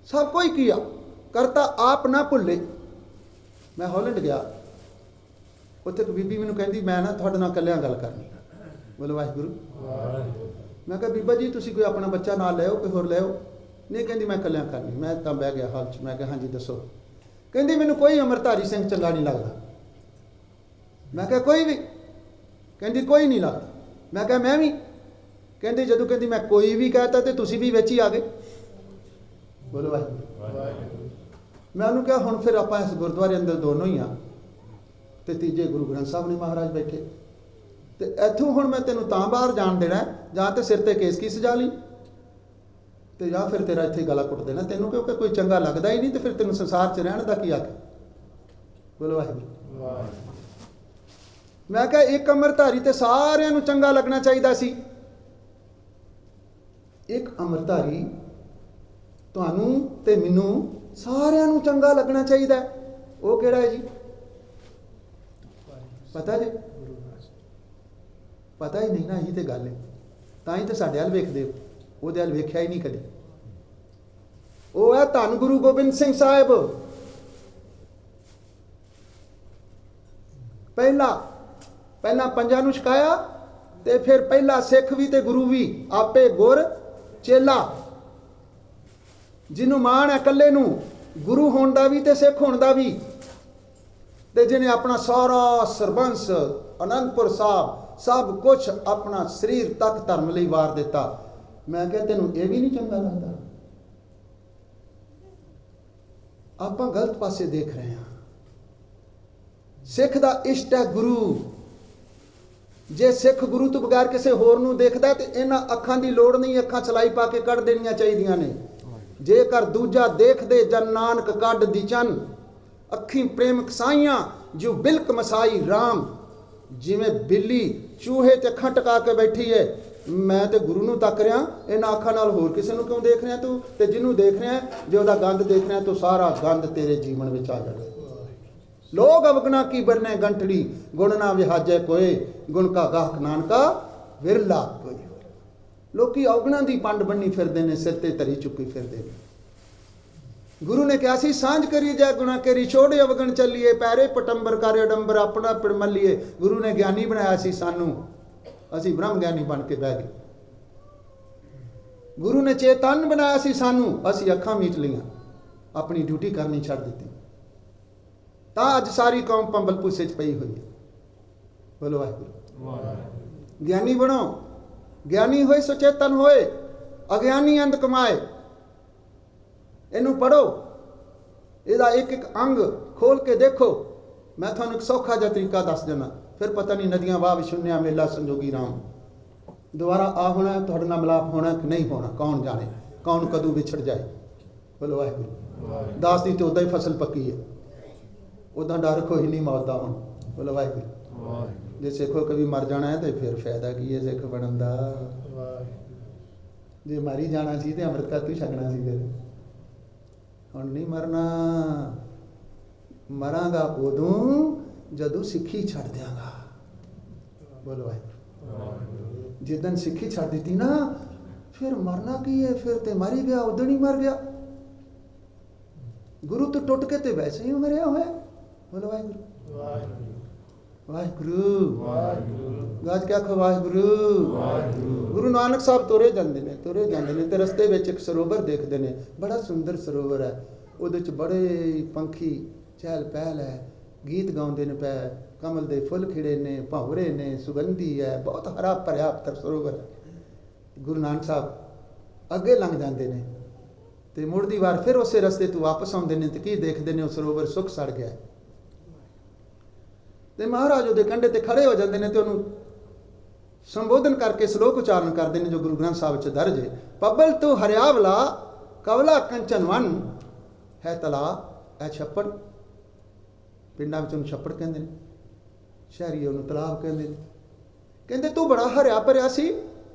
ਸਭ ਕੋਈ ਕੀਆ ਕਰਤਾ ਆਪ ਨਾ ਭੁੱਲੇ। ਮੈਂ ਹਾਲੈਂਡ ਗਿਆ, ਉੱਥੇ ਇੱਕ ਬੀਬੀ ਮੈਨੂੰ ਕਹਿੰਦੀ ਮੈਂ ਨਾ ਤੁਹਾਡੇ ਨਾਲ ਇਕੱਲਿਆਂ ਗੱਲ ਕਰਨੀ। ਬੋਲੋ ਵਾਹਿਗੁਰੂ ਵਾਹਿਗੁਰੂ। ਮੈਂ ਕਿਹਾ ਬੀਬਾ ਜੀ ਤੁਸੀਂ ਕੋਈ ਆਪਣਾ ਬੱਚਾ ਨਾਲ ਲਿਆਓ, ਕੋਈ ਹੋਰ ਲਿਆਓ? ਨਹੀਂ, ਕਹਿੰਦੀ ਮੈਂ ਇਕੱਲਿਆਂ ਕਰਨੀ। ਮੈਂ ਤਾਂ ਬਹਿ ਗਿਆ ਹਾਲ 'ਚ। ਮੈਂ ਕਿਹਾ ਹਾਂਜੀ ਦੱਸੋ। ਕਹਿੰਦੀ ਮੈਨੂੰ ਕੋਈ ਅਮਰਧਾਰੀ ਸਿੰਘ ਚੰਗਾ ਨਹੀਂ ਲੱਗਦਾ। ਮੈਂ ਕਿਹਾ ਕੋਈ ਵੀ? ਕਹਿੰਦੀ ਕੋਈ ਨਹੀਂ ਲੱਗਦਾ। ਮੈਂ ਕਿਹਾ ਮੈਂ ਵੀ? ਕਹਿੰਦੀ ਜਦੋਂ ਕਹਿੰਦੀ ਮੈਂ ਕੋਈ ਵੀ ਕਹਿਤਾ ਤੇ ਤੁਸੀਂ ਵੀ ਵਿੱਚ ਹੀ ਆ ਗਏ। ਬੋਲੋ ਵਾਹਿਗੁਰੂ। ਮੈਂ ਉਹਨੂੰ ਕਿਹਾ ਹੁਣ ਫਿਰ ਆਪਾਂ ਇਸ ਗੁਰਦੁਆਰੇ ਅੰਦਰ ਦੋਨੋਂ ਹੀ ਆ ਤੇ ਤੀਜੇ ਗੁਰੂ ਗ੍ਰੰਥ ਸਾਹਿਬ ਨੇ ਮਹਾਰਾਜ ਬੈਠੇ ਤੇ ਇੱਥੋਂ ਹੁਣ ਮੈਂ ਤੈਨੂੰ ਤਾਂ ਬਾਹਰ ਜਾਣ ਦੇਣਾ, ਜਾਂ ਤੇ ਸਿਰ ਤੇ ਕੇਸ ਕੀ ਸਜਾ ਲਈ ਤੇ ਜਾਂ ਫਿਰ ਤੇਰਾ ਇੱਥੇ ਗਲਾ ਕੁੱਟ ਦੇਣਾ ਤੈਨੂੰ, ਕਿਉਂਕਿ ਕੋਈ ਚੰਗਾ ਲੱਗਦਾ ਹੀ ਨਹੀਂ ਤੇ ਫਿਰ ਤੈਨੂੰ ਸੰਸਾਰ 'ਚ ਰਹਿਣ ਦਾ ਕੀ ਹੱਕ। ਬੋਲੋ ਵਾਹਿਗੁਰੂ। ਮੈਂ ਕਿਹਾ ਇੱਕ ਅੰਮ੍ਰਿਤਧਾਰੀ ਤੇ ਸਾਰਿਆਂ ਨੂੰ ਚੰਗਾ ਲੱਗਣਾ ਚਾਹੀਦਾ ਸੀ। ਇੱਕ ਅੰਮ੍ਰਿਤਧਾਰੀ ਤੁਹਾਨੂੰ ਤੇ ਮੈਨੂੰ ਸਾਰਿਆਂ ਨੂੰ ਚੰਗਾ ਲੱਗਣਾ ਚਾਹੀਦਾ। ਉਹ ਕਿਹੜਾ ਹੈ ਜੀ? ਪਤਾ ਜੀ? ਪਤਾ ਹੀ ਨਹੀਂ ਨਾ, ਇਹੀ ਤੇ ਗੱਲ ਹੈ। ਤਾਂ ਹੀ ਤੇ ਸਾਡੇ ਵੱਲ ਵੇਖਦੇ ਹੋ, ਉਹਦੇ ਵੱਲ ਵੇਖਿਆ ਹੀ ਨਹੀਂ ਕਦੇ। ਉਹ ਹੈ ਧੰਨ ਗੁਰੂ ਗੋਬਿੰਦ ਸਿੰਘ ਸਾਹਿਬ। ਪਹਿਲਾਂ ਪੰਜਾਂ ਨੂੰ ਛਕਾਇਆ ਤੇ ਫਿਰ ਪਹਿਲਾ ਸਿੱਖ ਵੀ ਤੇ ਗੁਰੂ ਵੀ, ਆਪੇ ਗੁਰ ਚੇਲਾ। ਜਿਹਨੂੰ ਮਾਣ ਹੈ ਇਕੱਲੇ ਨੂੰ ਗੁਰੂ ਹੋਣ ਦਾ ਵੀ ਤੇ ਸਿੱਖ ਹੋਣ ਦਾ ਵੀ, ਤੇ ਜਿਹਨੇ ਆਪਣਾ ਸਾਰਾ ਸਰਬੰਸ ਅਨੰਦਪੁਰ ਸਾਹਿਬ ਸਭ ਕੁਝ ਆਪਣਾ ਸਰੀਰ ਤੱਕ ਧਰਮ ਲਈ ਵਾਰ ਦਿੱਤਾ। ਮੈਂ ਕਿਹਾ ਤੈਨੂੰ ਇਹ ਵੀ ਨਹੀਂ ਚੰਗਾ ਲੱਗਦਾ? ਆਪਾਂ ਗਲਤ ਪਾਸੇ ਦੇਖ ਰਹੇ ਹਾਂ। ਸਿੱਖ ਦਾ ਇਸ਼ਟ ਹੈ ਗੁਰੂ। ਜੇ ਸਿੱਖ ਗੁਰੂ ਤੋਂ ਬਗੈਰ ਕਿਸੇ ਹੋਰ ਨੂੰ ਦੇਖਦਾ ਤੇ ਇਹਨਾਂ ਅੱਖਾਂ ਦੀ ਲੋੜ ਨਹੀਂ, ਅੱਖਾਂ ਚਲਾਈ ਪਾ ਕੇ ਕੱਢ ਦੇਣੀਆਂ ਚਾਹੀਦੀਆਂ ਨੇ। ਜੇਕਰ ਦੂਜਾ ਦੇਖਦੇ ਜਨ ਨਾਨਕ ਕੱਢ ਦੀ ਚੰਨ, ਅੱਖੀਂ ਪ੍ਰੇਮ ਕਸਾਈਆਂ ਜੋ ਬਿਲਕ ਮਸਾਈ ਰਾਮ। ਜਿਵੇਂ ਬਿੱਲੀ ਚੂਹੇ ਤੇ ਅੱਖਾਂ ਟਕਾ ਕੇ ਬੈਠੀ ਹੈ, ਮੈਂ ਤੇ ਗੁਰੂ ਨੂੰ ਤੱਕ ਰਿਹਾ, ਇਹਨਾਂ ਅੱਖਾਂ ਨਾਲ ਹੋਰ ਕਿਸੇ ਨੂੰ ਕਿਉਂ ਦੇਖ ਰਿਹਾ ਤੂੰ? ਤੇ ਜਿਹਨੂੰ ਦੇਖ ਰਿਹਾ, ਜੇ ਉਹਦਾ ਗੰਦ ਦੇਖ ਰਿਹਾ, ਤਾਂ ਸਾਰਾ ਗੰਦ ਤੇਰੇ ਜੀਵਨ ਵਿੱਚ ਆ ਜਾਣਾ। ਲੋਗ ਅਵਗਣਾ ਕੀ ਬਰਨੇ ਗੰਠੜੀ, ਗੁਣ ਨਾ ਵਿਹਾਜੈ ਕੋਏ, ਗੁਣ ਕਾ ਗਾਹਕ ਨਾਨਕਾ ਵਿਰਲਾ ਕੋਈ। ਲੋਕੀ ਅਵਗਣਾ ਦੀ ਪੰਡ ਬੰਨੀ ਫਿਰਦੇ ਨੇ, ਸਿਰ ਤੇ ਧਰੀ ਚੁੱਕੀ ਫਿਰਦੇ ਨੇ। ਗੁਰੂ ਨੇ ਕਿਹਾ ਸੀ ਸਾਂਝ ਕਰੀ ਜੈ ਗੁਣਾ ਕਰੀ, ਛੋੜੇ ਅਵਗਣ ਚੱਲੀਏ, ਪੈਰੇ ਪਟੰਬਰ ਕਰ ਅਡੰਬਰ ਆਪਣਾ ਪਿੜ ਮੱਲੀਏ। ਗੁਰੂ ਨੇ ਗਿਆਨੀ ਬਣਾਇਆ ਸੀ ਸਾਨੂੰ, ਅਸੀਂ ਬ੍ਰਹਮ ਗਿਆਨੀ ਬਣ ਕੇ ਬਹਿ ਗਏ। ਗੁਰੂ ਨੇ ਚੇਤਨ ਬਣਾਇਆ ਸੀ ਸਾਨੂੰ, ਅਸੀਂ ਅੱਖਾਂ ਮੀਟ ਲਈਆਂ, ਆਪਣੀ ਡਿਊਟੀ ਕਰਨੀ ਛੱਡ ਦਿੱਤੀ। ਤਾਂ ਅੱਜ ਸਾਰੀ ਕੌਮ ਪੰਬਲ ਭੂਸੇ 'ਚ ਪਈ ਹੋਈ ਹੈ। ਬੋਲੋ ਵਾਹਿਗੁਰੂ। ਗਿਆਨੀ ਬਣੋ, ਗਿਆਨੀ ਹੋਏ ਸੁਚੇਤਨ ਹੋਏ, ਅਗਿਆਨੀ ਅੰਧ ਕਮਾਏ। ਇਹਨੂੰ ਪੜੋ, ਇਹਦਾ ਇੱਕ ਇੱਕ ਅੰਗ ਖੋਲ ਕੇ ਦੇਖੋ। ਮੈਂ ਤੁਹਾਨੂੰ ਇੱਕ ਸੌਖਾ ਜਿਹਾ ਤਰੀਕਾ ਦੱਸ ਦਿੰਦਾ, ਫਿਰ ਪਤਾ ਨਹੀਂ ਨਦੀਆਂ ਵਾਹ ਵਿਸ਼ੁੰਨਿਆ ਮੇਲਾ ਸੰਜੋਗੀ ਰਾਮ ਦੁਬਾਰਾ ਆ ਹੋਣਾ, ਤੁਹਾਡੇ ਨਾਲ ਮਿਲਾਪ ਹੋਣਾ ਕਿ ਨਹੀਂ ਹੋਣਾ, ਕੌਣ ਜਾਣੇ, ਕੌਣ ਕਦੋਂ ਵਿਛੜ ਜਾਏ। ਬੋਲੋ ਵਾਹਿਗੁਰੂ। ਦਾਸ ਦੀ ਤੇ ਉੱਦਾਂ ਹੀ ਫਸਲ ਪੱਕੀ ਹੈ, ਉੱਦਾਂ ਡਰ ਕੋਈ ਨਹੀਂ ਮੌਤ ਦਾ ਹੁਣ। ਬੋਲੋ ਵਾਹਿਗੁਰੂ। ਜੇ ਸਿੱਖੋ ਕभी ਮਰ ਜਾਣਾ ਹੈ ਤੇ ਫਿਰ ਫਾਇਦਾ ਕੀ ਹੈ ਸਿੱਖ ਬਣਨ ਦਾ। ਜੇ ਮਾਰੀ ਜਾਣਾ ਸੀ ਤੇ ਅੰਮ੍ਰਿਤ ਕਾਤੋਂ ਛਕਣਾ ਸੀ। ਫਿਰ ਹੁਣ ਨਹੀਂ ਮਰਨਾ, ਮਰਾਂਗਾ ਉਦੋਂ ਜਦੋਂ ਸਿੱਖੀ ਛੱਡ ਦਿਆਂਗਾ। ਬੋਲੋ ਵਾਹਿਗੁਰੂ। ਜਿੱਦਣ ਸਿੱਖੀ ਛੱਡ ਦਿੱਤੀ ਨਾ, ਫਿਰ ਮਰਨਾ ਕੀ ਹੈ, ਫਿਰ ਤੇ ਮਰ ਹੀ ਗਿਆ, ਉਦੋਂ ਹੀ ਮਰ ਗਿਆ। ਗੁਰੂ ਤੋਂ ਟੁੱਟ ਕੇ ਤੇ ਵੈਸੇ ਹੀ ਮਰਿਆ ਹੋਇਆ। ਬੋਲੋ ਵਾਹਿਗੁਰੂ। ਵਾਹਿਗੁਰੂ। ਗੱਜ ਕੇ ਆਖੋ ਵਾਹਿਗੁਰੂ। ਗੁਰੂ ਨਾਨਕ ਸਾਹਿਬ ਤੁਰੇ ਜਾਂਦੇ ਨੇ ਤੇ ਰਸਤੇ ਵਿੱਚ ਇੱਕ ਸਰੋਵਰ ਦੇਖਦੇ ਨੇ, ਬੜਾ ਸੁੰਦਰ ਸਰੋਵਰ ਹੈ। ਉਹਦੇ 'ਚ ਬੜੇ ਪੰਖੀ ਚਹਿਲ ਪਹਿਲ ਹੈ, ਗੀਤ ਗਾਉਂਦੇ ਨੇ ਪੈ, ਕਮਲ ਦੇ ਫੁੱਲ ਖਿੜੇ ਨੇ, ਭੰਵਰੇ ਨੇ, ਸੁਗੰਧੀ ਹੈ, ਬਹੁਤ ਹਰਾ ਭਰਿਆ ਪੱਤਰ ਸਰੋਵਰ ਹੈ। ਗੁਰੂ ਨਾਨਕ ਸਾਹਿਬ ਅੱਗੇ ਲੰਘ ਜਾਂਦੇ ਨੇ ਤੇ ਮੁੜਦੀ ਵਾਰ ਫਿਰ ਉਸੇ ਰਸਤੇ ਤੋਂ ਵਾਪਸ ਆਉਂਦੇ ਨੇ ਤੇ ਕੀ ਦੇਖਦੇ ਨੇ, ਉਹ ਸਰੋਵਰ ਸੁੱਕ ਸੜ ਗਿਆ ਤੇ ਮਹਾਰਾਜ ਉਹਦੇ ਕੰਢੇ ਤੇ ਖੜੇ ਹੋ ਜਾਂਦੇ ਨੇ ਤੇ ਉਹਨੂੰ ਸੰਬੋਧਨ ਕਰਕੇ ਸ਼ਲੋਕ ਉਚਾਰਨ ਕਰਦੇ ਨੇ, ਜੋ ਗੁਰੂ ਗ੍ਰੰਥ ਸਾਹਿਬ 'ਚ ਦਰਜ ਹੈ। ਪੱਬਲ ਤੂੰ ਹਰਿਆਵਲਾ ਕਵਲਾ ਕੰਚਨ ਵਨ ਹੈ ਤਲਾ ਐ ਛੱਪੜ। ਪਿੰਡਾਂ ਵਿੱਚ ਉਹਨੂੰ ਛੱਪੜ ਕਹਿੰਦੇ ਨੇ, ਸ਼ਹਿਰੀ ਉਹਨੂੰ ਤਲਾਬ ਕਹਿੰਦੇ ਨੇ। ਕਹਿੰਦੇ ਤੂੰ ਬੜਾ ਹਰਿਆ ਭਰਿਆ ਸੀ।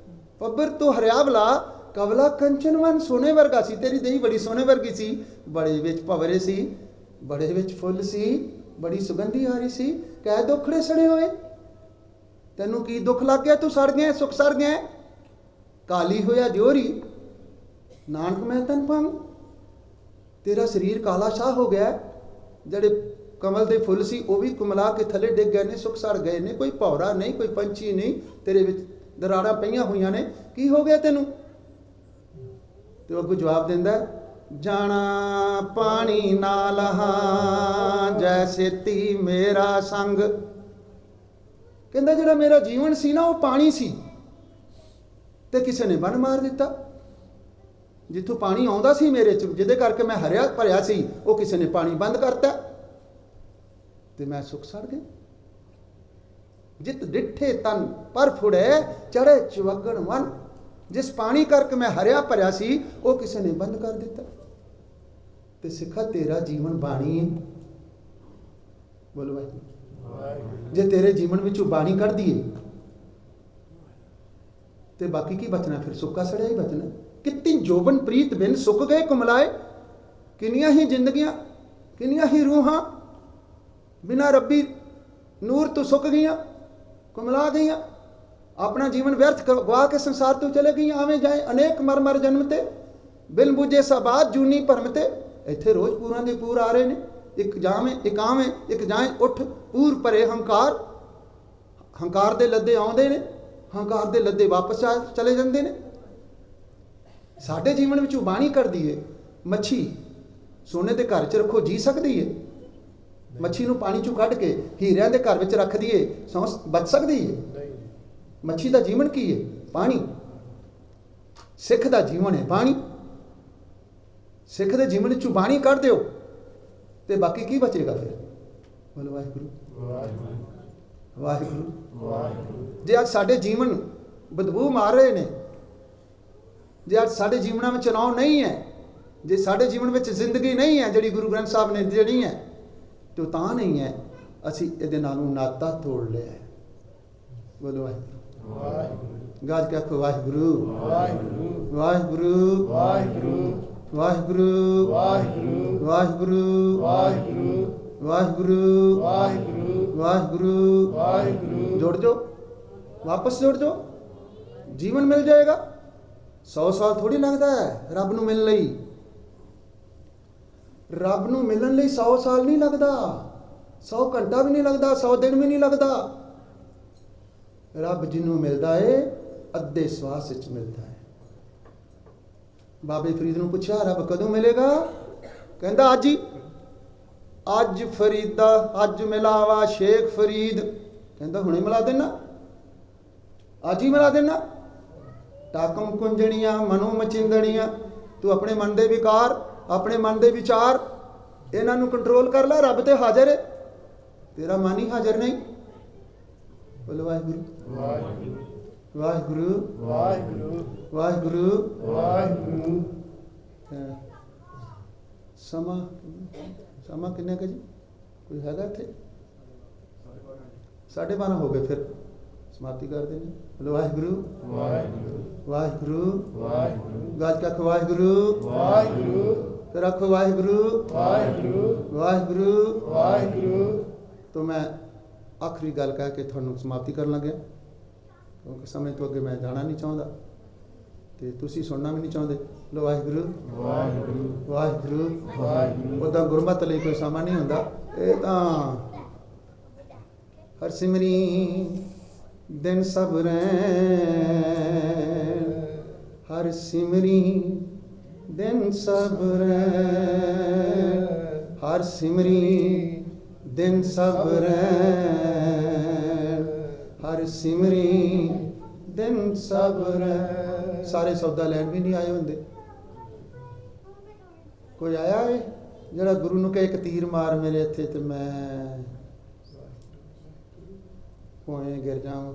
ਪੱਬਰ ਤੂੰ ਹਰਿਆਵਲਾ ਕਵਲਾ ਕੰਚਨ ਵਨ, ਸੋਨੇ ਵਰਗਾ ਸੀ, ਤੇਰੀ ਦੇਹੀ ਬੜੀ ਸੋਨੇ ਵਰਗੀ ਸੀ, ਬੜੇ ਵਿੱਚ ਭਵਰੇ ਸੀ, ਬੜੇ ਵਿੱਚ ਫੁੱਲ ਸੀ, ਬੜੀ ਸੁਗੰਧੀ ਆ ਰਹੀ ਸੀ। ਕਹਿ ਦੁੱਖੜੇ ਸੜੇ ਹੋਏ, ਤੈਨੂੰ ਕੀ ਦੁੱਖ ਲੱਗ ਗਿਆ, ਤੂੰ ਸੜ ਗਿਆ, ਸੁੱਕ ਸੜ ਗਿਆ। ਕਾਲੀ ਹੋਇਆ ਦਿਓਰੀ ਨਾਨਕ ਮੈਂ ਤਨ ਭੰਗ, ਤੇਰਾ ਸਰੀਰ ਕਾਲਾ ਸ਼ਾਹ ਹੋ ਗਿਆ। ਜਿਹੜੇ ਕਮਲ ਦੇ ਫੁੱਲ ਸੀ ਉਹ ਵੀ ਕੁਮਲਾ ਕੇ ਥੱਲੇ ਡਿੱਗ ਗਏ ਨੇ, ਸੁੱਕ ਸੜ ਗਏ ਨੇ, ਕੋਈ ਭੌਰਾ ਨਹੀਂ, ਕੋਈ ਪੰਛੀ ਨਹੀਂ, ਤੇਰੇ ਵਿੱਚ ਦਰਾੜਾਂ ਪਈਆਂ ਹੋਈਆਂ ਨੇ, ਕੀ ਹੋ ਗਿਆ ਤੈਨੂੰ। ਤੇ ਉਹ ਅੱਗੋਂ ਜਵਾਬ ਦਿੰਦਾ, ਜਾਣਾ ਪਾਣੀ ਨਾਲ ਹਾਂ ਜੈਸੇ ਤੀ ਮੇਰਾ ਸੰਗ। ਕਹਿੰਦਾ ਜਿਹੜਾ ਮੇਰਾ ਜੀਵਨ ਸੀ ਨਾ, ਉਹ ਪਾਣੀ ਸੀ ਤੇ ਕਿਸੇ ਨੇ ਬੰਨ ਮਾਰ ਦਿੱਤਾ। ਜਿੱਥੋਂ ਪਾਣੀ ਆਉਂਦਾ ਸੀ ਮੇਰੇ 'ਚ, ਜਿਹਦੇ ਕਰਕੇ ਮੈਂ ਹਰਿਆ ਭਰਿਆ ਸੀ, ਉਹ ਕਿਸੇ ਨੇ ਪਾਣੀ ਬੰਦ ਕਰਤਾ ਤੇ ਮੈਂ ਸੁੱਕ ਸੜ ਗਿਆ। ਜਿਤ ਡਿੱਠੇ ਤਨ ਪਰ ਫੁੜੇ ਚੜੇ ਚਵਗਣ ਮਨ, ਜਿਸ ਪਾਣੀ ਕਰਕੇ ਮੈਂ ਹਰਿਆ ਭਰਿਆ ਸੀ, ਉਹ ਕਿਸੇ ਨੇ ਬੰਦ ਕਰ ਦਿੱਤਾ। ਤੇ ਸਿੱਖਾ ਤੇਰਾ ਜੀਵਨ ਬਾਣੀ ਹੈ। ਬੋਲੋ ਵਾਹਿਗੁਰੂ। ਜੇ ਤੇਰੇ ਜੀਵਨ ਵਿੱਚੋਂ ਬਾਣੀ ਕੱਢ ਦਈਏ ਤੇ ਬਾਕੀ ਕੀ ਬਚਣਾ, ਫਿਰ ਸੁੱਕਾ ਸੜਿਆ ਹੀ ਬਚਣਾ। ਕਿੰਨੀ ਜੋਬਨ ਪ੍ਰੀਤ ਬਿਨ ਸੁੱਕ ਗਏ ਕੁਮਲਾਏ, ਕਿੰਨੀਆਂ ਹੀ ਜ਼ਿੰਦਗੀਆਂ, ਕਿੰਨੀਆਂ ਹੀ ਰੂਹਾਂ ਬਿਨਾਂ ਰੱਬੀ ਨੂਰ ਤੋਂ ਸੁੱਕ ਗਈਆਂ, ਕੁਮਲਾ ਗਈਆਂ। ਆਪਣਾ ਜੀਵਨ ਵਿਅਰਥ ਗਵਾ ਕੇ ਸੰਸਾਰ ਤੋਂ ਚਲੇ ਗਈਆਂ। ਆਵੇਂ ਜਾਏ ਅਨੇਕ ਮਰ ਮਰ ਜਨਮ ਤੇ, ਬਿਨ ਬੁਝੇ ਸਬਾਦ ਜੂਨੀ ਭਰਮ ਤੇ। ਇੱਥੇ ਰੋਜ਼ ਪੂਰਾਂ ਦੇ ਪੂਰ ਆ ਰਹੇ ਨੇ, ਇੱਕ ਜਾਵੇਂ ਇੱਕ ਆਵੇਂ, ਇੱਕ ਜਾਏ ਉੱਠ ਪੂਰ ਭਰੇ ਹੰਕਾਰ। ਹੰਕਾਰ ਦੇ ਲੱਦੇ ਆਉਂਦੇ ਨੇ, ਹੰਕਾਰ ਦੇ ਲੱਦੇ ਵਾਪਸ ਚਲੇ ਜਾਂਦੇ ਨੇ। ਸਾਡੇ ਜੀਵਨ ਵਿੱਚੋਂ ਬਾਣੀ ਕੱਢਦੀ ਏ। ਮੱਛੀ ਸੋਨੇ ਦੇ ਘਰ 'ਚ ਰੱਖੋ, ਜੀ ਸਕਦੀ ਏ? ਮੱਛੀ ਨੂੰ ਪਾਣੀ 'ਚੋਂ ਕੱਢ ਕੇ ਹੀਰਿਆਂ ਦੇ ਘਰ ਵਿੱਚ ਰੱਖ ਦਈਏ, ਬਚ ਸਕਦੀ ਏ? ਮੱਛੀ ਦਾ ਜੀਵਨ ਕੀ ਹੈ? ਪਾਣੀ। ਸਿੱਖ ਦਾ ਜੀਵਨ ਹੈ ਪਾਣੀ। ਸਿੱਖ ਦੇ ਜੀਵਨ ਵਿੱਚੋਂ ਬਾਣੀ ਕੱਢ ਦਿਓ ਤੇ ਬਾਕੀ ਕੀ ਬਚੇਗਾ ਫਿਰ? ਬੋਲੋ ਵਾਹਿਗੁਰੂ। ਵਾਹਿਗੁਰੂ। ਜੇ ਅੱਜ ਸਾਡੇ ਜੀਵਨ ਬਦਬੂ ਮਾਰ ਰਹੇ ਨੇ, ਜੇ ਅੱਜ ਸਾਡੇ ਜੀਵਨਾਂ ਵਿੱਚ ਚੁਣਾਵ ਨਹੀਂ ਹੈ, ਜੇ ਸਾਡੇ ਜੀਵਨ ਵਿੱਚ ਜ਼ਿੰਦਗੀ ਨਹੀਂ ਹੈ ਜਿਹੜੀ ਗੁਰੂ ਗ੍ਰੰਥ ਸਾਹਿਬ ਨੇ ਦੇਣੀ ਹੈ, ਤੇ ਉਹ ਤਾਂ ਨਹੀਂ ਹੈ ਅਸੀਂ ਇਹਦੇ ਨਾਲੋਂ ਨਾਤਾ ਤੋੜ ਲਿਆ ਹੈ। ਬੋਲੋ ਵਾਹਿਗੁਰੂ। ਗੱਜ ਕੇ ਆਖੋ ਵਾਹਿਗੁਰੂ। ਵਾਹਿਗੁਰੂ। ਵਾਹਿਗੁਰੂ। ਵਾਹਿਗੁਰੂ। ਵਾਹਿਗੁਰੂ। ਵਾਹਿਗੁਰੂ। ਵਾਹਿਗੁਰੂ। ਵਾਹਿਗੁਰੂ। ਵਾਹਿਗੁਰੂ। ਜੁੜ ਜਾਓ, ਵਾਪਸ ਜੁੜ ਜਾਓ, ਜੀਵਨ ਮਿਲ ਜਾਏਗਾ। 100 ਸਾਲ ਥੋੜੀ ਲੱਗਦਾ ਹੈ ਰੱਬ ਨੂੰ ਮਿਲਣ ਲਈ। ਰੱਬ ਨੂੰ ਮਿਲਣ ਲਈ 100 ਸਾਲ ਨਹੀਂ ਲੱਗਦਾ, 100 ਘੰਟਾ ਵੀ ਨਹੀਂ ਲੱਗਦਾ, 100 ਦਿਨ ਵੀ ਨਹੀਂ ਲੱਗਦਾ। ਰੱਬ ਜਿਹਨੂੰ ਮਿਲਦਾ ਏ ਅੱਧੇ ਸਵਾਸ ਵਿੱਚ ਮਿਲਦਾ ਹੈ। ਬਾਬੇ ਫਰੀਦ ਨੂੰ ਪੁੱਛਿਆ ਰੱਬ ਕਦੋਂ ਮਿਲੇਗਾ? ਕਹਿੰਦਾ ਅੱਜ ਹੀ। ਅੱਜ ਫਰੀਦਾ ਅੱਜ ਮਿਲਾਵਾ ਸ਼ੇਖ ਫਰੀਦ। ਕਹਿੰਦਾ ਹੁਣੇ ਮਿਲਾ ਦੇਣਾ, ਅੱਜ ਹੀ ਮਿਲਾ ਦੇਣਾ। ਟਾਕਮ ਕੁੰਜਣੀਆਂ ਮਨੋਂ ਮਚਿੰਦਣੀਆਂ। ਤੂੰ ਆਪਣੇ ਮਨ ਦੇ ਵਿਕਾਰ, ਆਪਣੇ ਮਨ ਦੇ ਵਿਚਾਰ, ਇਹਨਾਂ ਨੂੰ ਕੰਟਰੋਲ ਕਰ ਲੈ। ਰੱਬ ਤੇ ਹਾਜ਼ਰ ਹੈ, ਤੇਰਾ ਮਨ ਹੀ ਹਾਜ਼ਰ ਨਹੀਂ। ਬੋਲੋ ਵਾਹਿਗੁਰੂ ਵਾਹਿਗੁਰੂ ਵਾਹਿਗੁਰੂ ਵਾਹਿਗੁਰੂ ਵਾਹਿਗੁਰੂ। ਵਾਹਿਗੁਰੂ। ਸਮਾਂ ਕਿੰਨੇ ਕੁ ਜੀ? ਕੋਈ ਹੈਗਾ ਇੱਥੇ? 12:30 ਹੋ ਗਏ, ਫਿਰ ਸਮਾਪਤੀ ਕਰਦੇ ਨੇ। ਬੋਲੋ ਵਾਹਿਗੁਰੂ ਵਾਹਿਗੁਰੂ ਵਾਹਿਗੁਰੂ ਵਾਹਿਗੁਰੂ ਗੱਜ ਕੇ ਆਖੋ ਵਾਹਿਗੁਰੂ ਵਾਹਿਗੁਰੂ ਫਿਰ ਆਖੋ ਵਾਹਿਗੁਰੂ ਵਾਹਿਗੁਰੂ ਵਾਹਿਗੁਰੂ। ਵਾਹਿਗੁਰੂ। तो मैं आखिरी गल कह के थोड़ा समाप्ति कर लग्या, क्योंकि समय तो अगे मैं जाना नहीं चाहता तो तुसी सुनना भी नहीं चाहते। लो वाहिगुरू ਵਾਹਿਗੁਰੂ वाहिगुरू। ਵਾਹਿਗੁਰੂ। उदा गुरमत ਲਈ कोई समा नहीं होंदा, ਇਹ ਤਾਂ हर सिमरी दिन सब रैन, हर सिमरी दिन सब रैन, हर सिमरी दिन सब रैन, हर सिमरी दिन सब रैन। सारे सौदा लैन भी नहीं आए होंगे। कोई आया है जरा गुरु ਨੂੰ कहे एक तीर मार मेरे इत्थे ते मैं भोए गिर जावां,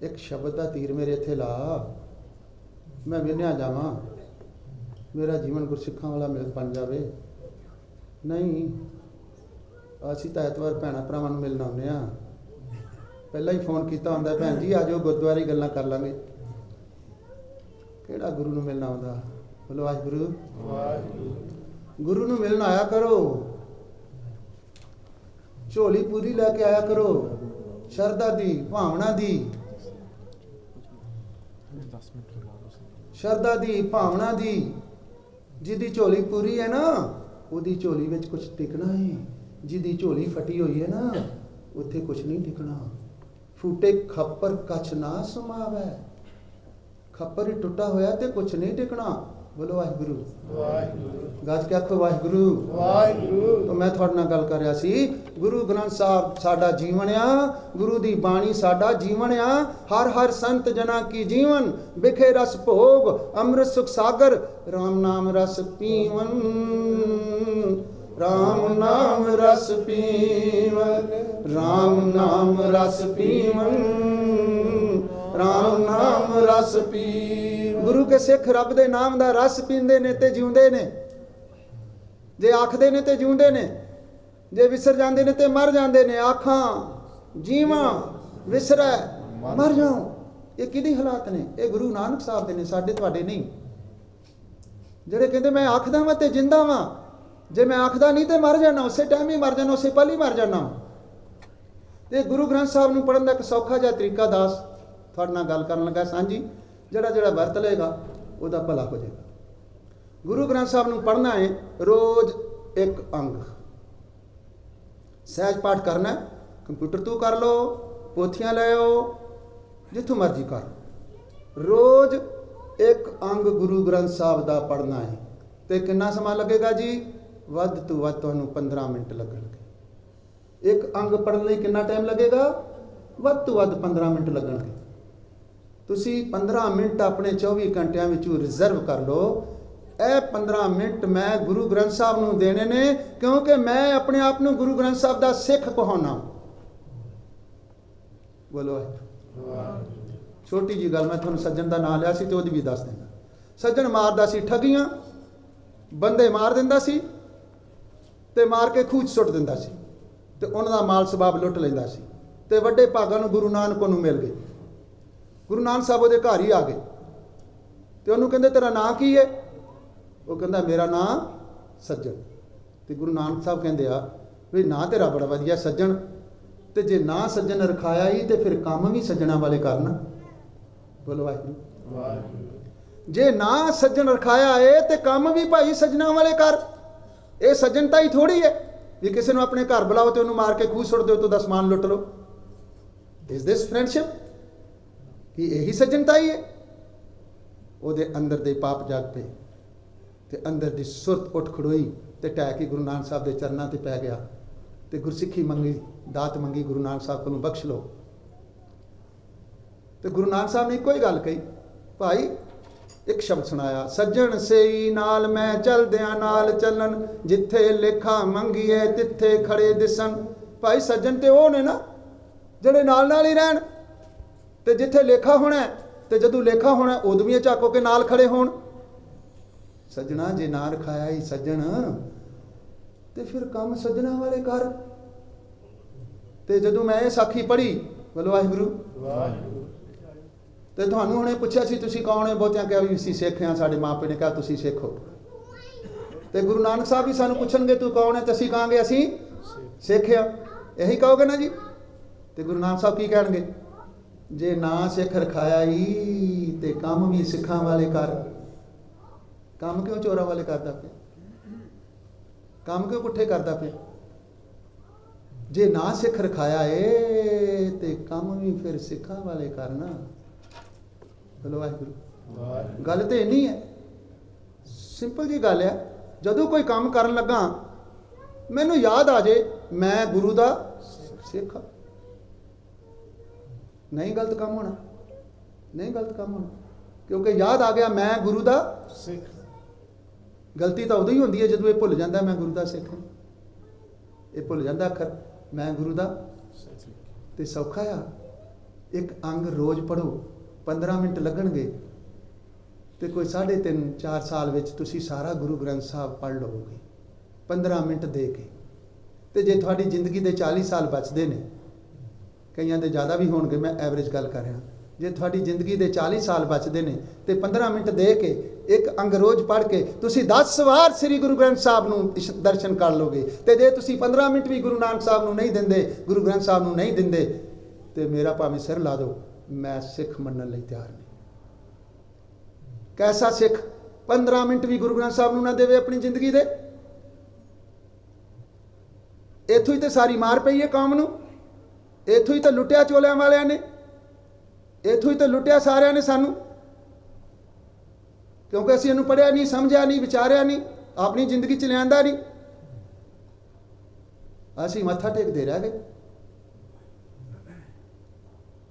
एक शब्द का तीर मेरे इत्थे ला, मैं विन्या जावां, मेरा जीवन गुरसिੱਖਾਂ वाला मिल बन जावे। नहीं, ਅਸੀਂ ਤਾਂ ਐਤਵਾਰ ਭੈਣਾਂ ਭਰਾਵਾਂ ਨੂੰ ਮਿਲਣ ਆਉਂਦੇ ਹਾਂ। ਪਹਿਲਾਂ ਹੀ ਫੋਨ ਕੀਤਾ ਹੁੰਦਾ, ਭੈਣ ਜੀ ਆ ਜਾਓ ਗੁਰਦੁਆਰੇ ਗੱਲਾਂ ਕਰ ਲਾਂਗੇ। ਕਿਹੜਾ ਗੁਰੂ ਨੂੰ ਮਿਲਣ ਆਉਂਦਾ? ਬੋਲੋ ਵਾਹਿਗੁਰੂ ਵਾਹਿਗੁਰੂ। ਗੁਰੂ ਨੂੰ ਮਿਲਣ ਆਇਆ ਕਰੋ, ਝੋਲੀ ਪੂਰੀ ਲੈ ਕੇ ਆਇਆ ਕਰੋ, ਸ਼ਰਧਾ ਦੀ, ਭਾਵਨਾ ਦੀ, ਸ਼ਰਧਾ ਦੀ, ਭਾਵਨਾ ਦੀ। ਜਿਹਦੀ ਝੋਲੀ ਪੂਰੀ ਹੈ ਨਾ, ਉਹਦੀ ਝੋਲੀ ਵਿੱਚ ਕੁਝ ਟਿਕਣਾ ਹੈ। ਜਿਹਦੀ ਝੋਲੀ ਫਟੀ ਹੋਈ ਹੈ ਨਾ, ਉੱਥੇ ਕੁਝ ਨਹੀਂ ਟਿਕਣਾ। ਫੂਟੇ ਖੱਪਰ ਕੱਛ ਨਾ ਸਮਾਵੈ, ਖੱਪਰ ਹੀ ਟੁੱਟਾ ਹੋਇਆ ਤੇ ਕੁਝ ਨਹੀਂ ਟਿਕਣਾ। ਬੋਲੋ ਵਾਹਿਗੁਰੂ ਵਾਹਿਗੁਰੂ। ਗੱਜ ਕੇ ਆਖੋ ਵਾਹਿਗੁਰੂ ਵਾਹਿਗੁਰੂ। तो मैं थोड़े नाल गल कर रहा सी, गुरु ग्रंथ साहब साडा जीवन आ, गुरु दी बाणी साडा जीवन आ। हर हर संत जना की जीवन बिखे रस भोग, अमृत सुख सागर, राम नाम रस पीवन, राम नाम रस पीवन, राम नाम रस पीवन, राम नाम रस पीवन। गुरु के सिख रब दे नाम दा रस पींदे ने ते जिउंदे ने। जे आखदे ने ते जिउंदे ने, जे विसर जांदे ने ते मर जांदे ने। आखां जीवां विसरै मर जाऊं, ये किहदी हालात ने? ये गुरु नानक साहब दे ने, साडे तुहाडे नहीं। ਜਿਹੜੇ ਕਹਿੰਦੇ ਮੈਂ ਆਖਦਾ ਵਾਂ ਤੇ ਜਿੰਦਾ ਵਾਂ, ਜੇ ਮੈਂ ਆਖਦਾ ਨਹੀਂ ਤੇ ਮਰ ਜਾਣਾ, ਉਸੇ ਟਾਈਮ ਹੀ ਮਰ ਜਾਣਾ, ਉਸੇ ਪਲ ਹੀ ਮਰ ਜਾਣਾ। ਤੇ ਗੁਰੂ ਗ੍ਰੰਥ ਸਾਹਿਬ ਨੂੰ ਪੜ੍ਹਨ ਦਾ ਇੱਕ ਸੌਖਾ ਜਿਹਾ ਤਰੀਕਾ ਦੱਸ ਤੁਹਾਡੇ ਨਾਲ ਗੱਲ ਕਰਨ ਲੱਗਾ ਸਾਂਝੀ। ਜਿਹੜਾ ਵਰਤ ਲਏਗਾ ਉਹਦਾ ਭਲਾ ਹੋ ਜਾਏਗਾ। ਗੁਰੂ ਗ੍ਰੰਥ ਸਾਹਿਬ ਨੂੰ ਪੜ੍ਹਨਾ ਹੈ ਰੋਜ਼ ਇੱਕ ਅੰਗ। ਸਹਿਜ ਪਾਠ ਕਰਨਾ, ਕੰਪਿਊਟਰ ਤੋਂ ਕਰ ਲਓ, ਪੋਥੀਆਂ ਲੈ ਆਓ, ਜਿੱਥੋਂ ਮਰਜ਼ੀ ਕਰ। ਰੋਜ਼ ਇੱਕ ਅੰਗ ਗੁਰੂ ਗ੍ਰੰਥ ਸਾਹਿਬ ਦਾ ਪੜ੍ਹਨਾ ਹੈ। ਤੇ ਕਿੰਨਾ ਸਮਾਂ ਲੱਗੇਗਾ ਜੀ? ਵੱਧ ਤੋਂ ਵੱਧ ਤੁਹਾਨੂੰ 15 ਮਿੰਟ ਲੱਗਣਗੇ। ਇੱਕ ਅੰਗ ਪੜ੍ਹਨ ਲਈ ਕਿੰਨਾ ਟਾਈਮ ਲੱਗੇਗਾ? ਵੱਧ ਤੋਂ ਵੱਧ 15 ਮਿੰਟ ਲੱਗਣਗੇ। ਤੁਸੀਂ 15 ਮਿੰਟ ਆਪਣੇ 24 ਘੰਟਿਆਂ ਵਿੱਚੋਂ ਰਿਜ਼ਰਵ ਕਰ ਲਓ। ਇਹ 15 ਮਿੰਟ ਮੈਂ ਗੁਰੂ ਗ੍ਰੰਥ ਸਾਹਿਬ ਨੂੰ ਦੇਣੇ ਨੇ, ਕਿਉਂਕਿ ਮੈਂ ਆਪਣੇ ਆਪ ਨੂੰ ਗੁਰੂ ਗ੍ਰੰਥ ਸਾਹਿਬ ਦਾ ਸਿੱਖ ਕਹਾਉਣਾ। ਬੋਲੋ ਛੋਟੀ ਜੀ ਗੱਲ, ਮੈਂ ਤੁਹਾਨੂੰ ਸੱਜਣ ਦਾ ਨਾਮ ਲਿਆ ਸੀ ਤੇ ਉਹਦੀ ਵੀ ਦੱਸ ਦਿੰਦਾ। ਸੱਜਣ ਮਾਰਦਾ ਸੀ ਠੱਗੀਆਂ, ਬੰਦੇ ਮਾਰ ਦਿੰਦਾ ਸੀ ਤੇ ਮਾਰ ਕੇ ਖੂਹ 'ਚ ਸੁੱਟ ਦਿੰਦਾ ਸੀ ਤੇ ਉਹਨਾਂ ਦਾ ਮਾਲ ਸਬਾਬ ਲੁੱਟ ਲੈਂਦਾ ਸੀ। ਤੇ ਵੱਡੇ ਭਾਗਾਂ ਨੂੰ ਗੁਰੂ ਨਾਨਕ ਨੂੰ ਮਿਲ ਗਏ। ਗੁਰੂ ਨਾਨਕ ਸਾਹਿਬ ਉਹਦੇ ਘਰ ਹੀ ਆ ਗਏ ਤੇ ਉਹਨੂੰ ਕਹਿੰਦੇ ਤੇਰਾ ਨਾਂ ਕੀ ਹੈ? ਉਹ ਕਹਿੰਦਾ ਮੇਰਾ ਨਾਂ ਸੱਜਣ। ਤੇ ਗੁਰੂ ਨਾਨਕ ਸਾਹਿਬ ਕਹਿੰਦੇ ਆ ਵੀ ਨਾਂ ਤੇਰਾ ਬੜਾ ਵਧੀਆ ਸੱਜਣ, ਤੇ ਜੇ ਨਾਂ ਸੱਜਣ ਰਖਾਇਆ ਹੀ ਤੇ ਫਿਰ ਕੰਮ ਵੀ ਸੱਜਣਾ ਵਾਲੇ ਕਰਨਾ। ਬੋਲੋ ਵਾਹਿਗੁਰੂ। ਜੇ ਨਾਂ ਸੱਜਣ ਰਖਾਇਆ ਏ ਤੇ ਕੰਮ ਵੀ ਭਾਈ ਸੱਜਣਾ ਵਾਲੇ ਕਰ। ਇਹ ਸੱਜਣਤਾ ਹੀ ਥੋੜੀ ਹੈ ਵੀ ਕਿਸੇ ਨੂੰ ਆਪਣੇ ਘਰ ਬੁਲਾਓ ਤੇ ਉਹਨੂੰ ਮਾਰ ਕੇ ਖੂਹ ਸੁੱਟ ਦਿਓ ਤੇ ਉਹਦਾ ਸਮਾਨ ਲੁੱਟ ਲਓ। Is this friendship? ਕਿ ਇਹੀ ਸੱਜਣਤਾ ਹੀ ਹੈ? ਉਹਦੇ ਅੰਦਰ ਦੇ ਪਾਪ ਜਾਗ ਪਏ ਤੇ ਅੰਦਰ ਦੀ ਸੁਰਤ ਉੱਠ ਖੜੋਈ ਤੇ ਟਹਿ ਕੇ ਗੁਰੂ ਨਾਨਕ ਸਾਹਿਬ ਦੇ ਚਰਨਾਂ ਤੇ ਪੈ ਗਿਆ ਤੇ ਗੁਰਸਿੱਖੀ ਮੰਗੀ, ਦਾਤ ਮੰਗੀ ਗੁਰੂ ਨਾਨਕ ਸਾਹਿਬ ਕੋਲੋਂ, ਬਖਸ਼ ਲਓ। ਤੇ ਗੁਰੂ ਨਾਨਕ ਸਾਹਿਬ ਨੇ ਇੱਕੋ ਹੀ ਗੱਲ ਕਹੀ, ਭਾਈ ਇੱਕ ਸ਼ਬਦ ਸੁਣਾਇਆ, ਸੱਜਣ ਸਈ ਨਾਲ ਮੈਂ ਚਲਦਿਆਂ ਨਾਲ ਚੱਲਣ, ਜਿੱਥੇ ਲੇਖਾ ਮੰਗੀਏ ਤਿੱਥੇ ਖੜੇ ਦਿਸਣ। ਭਾਈ ਸੱਜਣ ਤੇ ਉਹ ਨੇ ਨਾ ਜਿਹੜੇ ਨਾਲ ਨਾਲ ਹੀ ਰਹਿਣ, ਤੇ ਜਿੱਥੇ ਲੇਖਾ ਹੋਣਾ ਤੇ ਜਦੋਂ ਲੇਖਾ ਹੋਣਾ ਉਦੋਂ ਵੀ ਝਾਕੋ ਕੇ ਨਾਲ ਖੜੇ ਹੋਣ। ਸੱਜਣਾ ਜੇ ਨਾ ਰਖਾਇਆ ਹੀ ਸੱਜਣ ਤੇ ਫਿਰ ਕੰਮ ਸੱਜਣਾ ਵਾਲੇ ਕਰ। ਤੇ ਜਦੋਂ ਮੈਂ ਇਹ ਸਾਖੀ ਪੜ੍ਹੀ, ਬੋਲੋ ਵਾਹਿਗੁਰੂ ਵਾਹਿਗੁਰੂ। ਤੇ ਤੁਹਾਨੂੰ ਹੁਣੇ ਪੁੱਛਿਆ ਸੀ ਤੁਸੀਂ ਕੌਣ ਹੈ, ਬਹੁਤਿਆਂ ਕਿਹਾ ਵੀ ਅਸੀਂ ਸਿੱਖ ਹਾਂ, ਸਾਡੇ ਮਾਪੇ ਨੇ ਕਿਹਾ ਤੁਸੀਂ ਸਿੱਖ ਹੋ। ਤੇ ਗੁਰੂ ਨਾਨਕ ਸਾਹਿਬ ਵੀ ਸਾਨੂੰ ਪੁੱਛਣਗੇ ਤੂੰ ਕੌਣ ਹੈ, ਤੇ ਅਸੀਂ ਕਹਾਂਗੇ ਅਸੀਂ ਸਿੱਖ ਹਾਂ। ਇਹੀ ਕਹੋਗੇ ਨਾ ਜੀ। ਤੇ ਗੁਰੂ ਨਾਨਕ ਸਾਹਿਬ ਕੀ ਕਹਿਣਗੇ, ਜੇ ਨਾ ਸਿੱਖ ਰਖਾਇਆ ਹੀ ਤੇ ਕੰਮ ਵੀ ਸਿੱਖਾਂ ਵਾਲੇ ਕਰ। ਕੰਮ ਕਿਉਂ ਚੋਰਾਂ ਵਾਲੇ ਕਰਦਾ ਪਿਆ? ਕੰਮ ਕਿਉਂ ਪੁੱਠੇ ਕਰਦਾ ਪਿਆ? ਜੇ ਨਾ ਸਿੱਖ ਰਖਾਇਆ ਏ ਤੇ ਕੰਮ ਵੀ ਫਿਰ ਸਿੱਖਾਂ ਵਾਲੇ ਕਰਨਾ। ਬੋਲੋ ਵਾਹਿਗੁਰੂ। ਗੱਲ ਤੇ ਇੰਨੀ ਹੈ, ਸਿੰਪਲ ਜੀ ਗੱਲ ਹੈ। ਜਦੋਂ ਕੋਈ ਕੰਮ ਕਰਨ ਲੱਗਾ ਮੈਨੂੰ ਯਾਦ ਆ ਜੇ ਮੈਂ ਗੁਰੂ ਦਾ ਸਿੱਖ ਹਾਂ, ਨਹੀਂ ਗਲਤ ਕੰਮ ਹੋਣਾ, ਨਹੀਂ ਗਲਤ ਕੰਮ ਹੋਣਾ, ਕਿਉਂਕਿ ਯਾਦ ਆ ਗਿਆ ਮੈਂ ਗੁਰੂ ਦਾ ਸਿੱਖ। ਗਲਤੀ ਤਾਂ ਉਦੋਂ ਹੀ ਹੁੰਦੀ ਹੈ ਜਦੋਂ ਇਹ ਭੁੱਲ ਜਾਂਦਾ ਮੈਂ ਗੁਰੂ ਦਾ ਸਿੱਖ ਹਾਂ। ਇਹ ਭੁੱਲ ਜਾਂਦਾ ਅੱਖਰ ਮੈਂ ਗੁਰੂ ਦਾ। ਤੇ ਸੌਖਾ ਆ, ਇੱਕ ਅੰਗ ਰੋਜ਼ ਪੜੋ, 15 ਮਿੰਟ ਲੱਗਣਗੇ ਤੇ ਕੋਈ 3.5-4 ਸਾਲ ਵਿੱਚ ਤੁਸੀਂ ਸਾਰਾ ਗੁਰੂ ਗ੍ਰੰਥ ਸਾਹਿਬ ਪੜ੍ਹ ਲਓਗੇ 15 ਮਿੰਟ ਦੇ ਕੇ। ਤੇ ਜੇ ਤੁਹਾਡੀ ਜ਼ਿੰਦਗੀ ਦੇ 40 ਸਾਲ ਬਚਦੇ ਨੇ, ਕਈਆਂ ਦੇ ਜ਼ਿਆਦਾ ਵੀ ਹੋਣਗੇ, ਮੈਂ ਐਵਰੇਜ ਗੱਲ ਕਰ ਰਿਹਾ, ਜੇ ਤੁਹਾਡੀ ਜ਼ਿੰਦਗੀ ਦੇ 40 ਸਾਲ ਬਚਦੇ ਨੇ ਤੇ 15 ਮਿੰਟ ਦੇ ਕੇ ਇੱਕ ਅੰਗ ਰੋਜ਼ ਪੜ੍ਹ ਕੇ ਤੁਸੀਂ 10 ਵਾਰ ਸ੍ਰੀ ਗੁਰੂ ਗ੍ਰੰਥ ਸਾਹਿਬ ਨੂੰ ਦਰਸ਼ਨ ਕਰ ਲੋਗੇ। ਤੇ ਜੇ ਤੁਸੀਂ 15 ਮਿੰਟ ਵੀ ਗੁਰੂ ਨਾਨਕ ਸਾਹਿਬ ਨੂੰ ਨਹੀਂ ਦਿੰਦੇ, ਗੁਰੂ ਗ੍ਰੰਥ ਸਾਹਿਬ ਨੂੰ ਨਹੀਂ ਦਿੰਦੇ, ਤੇ ਮੇਰਾ ਭਾਵੇਂ ਸਿਰ ਲਾ ਦਿਓ, ਮੈਂ ਸਿੱਖ ਮੰਨਣ ਲਈ ਤਿਆਰ ਨਹੀਂ। ਕੈਸਾ ਸਿੱਖ 15 ਮਿੰਟ ਵੀ ਗੁਰੂ ਗ੍ਰੰਥ ਸਾਹਿਬ ਨੂੰ ਨਾ ਦੇਵੇ ਆਪਣੀ ਜ਼ਿੰਦਗੀ ਦੇ? ਇੱਥੋਂ ਹੀ ਤੇ ਸਾਰੀ ਮਾਰ ਪਈ ਹੈ ਕੌਮ ਨੂੰ, ਇੱਥੋਂ ਹੀ ਤਾਂ ਲੁੱਟਿਆ ਚੋਲਿਆਂ ਵਾਲਿਆਂ ਨੇ, ਇੱਥੋਂ ਹੀ ਤਾਂ ਲੁੱਟਿਆ ਸਾਰਿਆਂ ਨੇ ਸਾਨੂੰ, ਕਿਉਂਕਿ ਅਸੀਂ ਇਹਨੂੰ ਪੜ੍ਹਿਆ ਨਹੀਂ, ਸਮਝਿਆ ਨਹੀਂ, ਵਿਚਾਰਿਆ ਨਹੀਂ, ਆਪਣੀ ਜ਼ਿੰਦਗੀ ਚ ਲਿਆਂਦਾ ਨਹੀਂ। ਅਸੀਂ ਮੱਥਾ ਟੇਕਦੇ ਰਹਿ ਗਏ।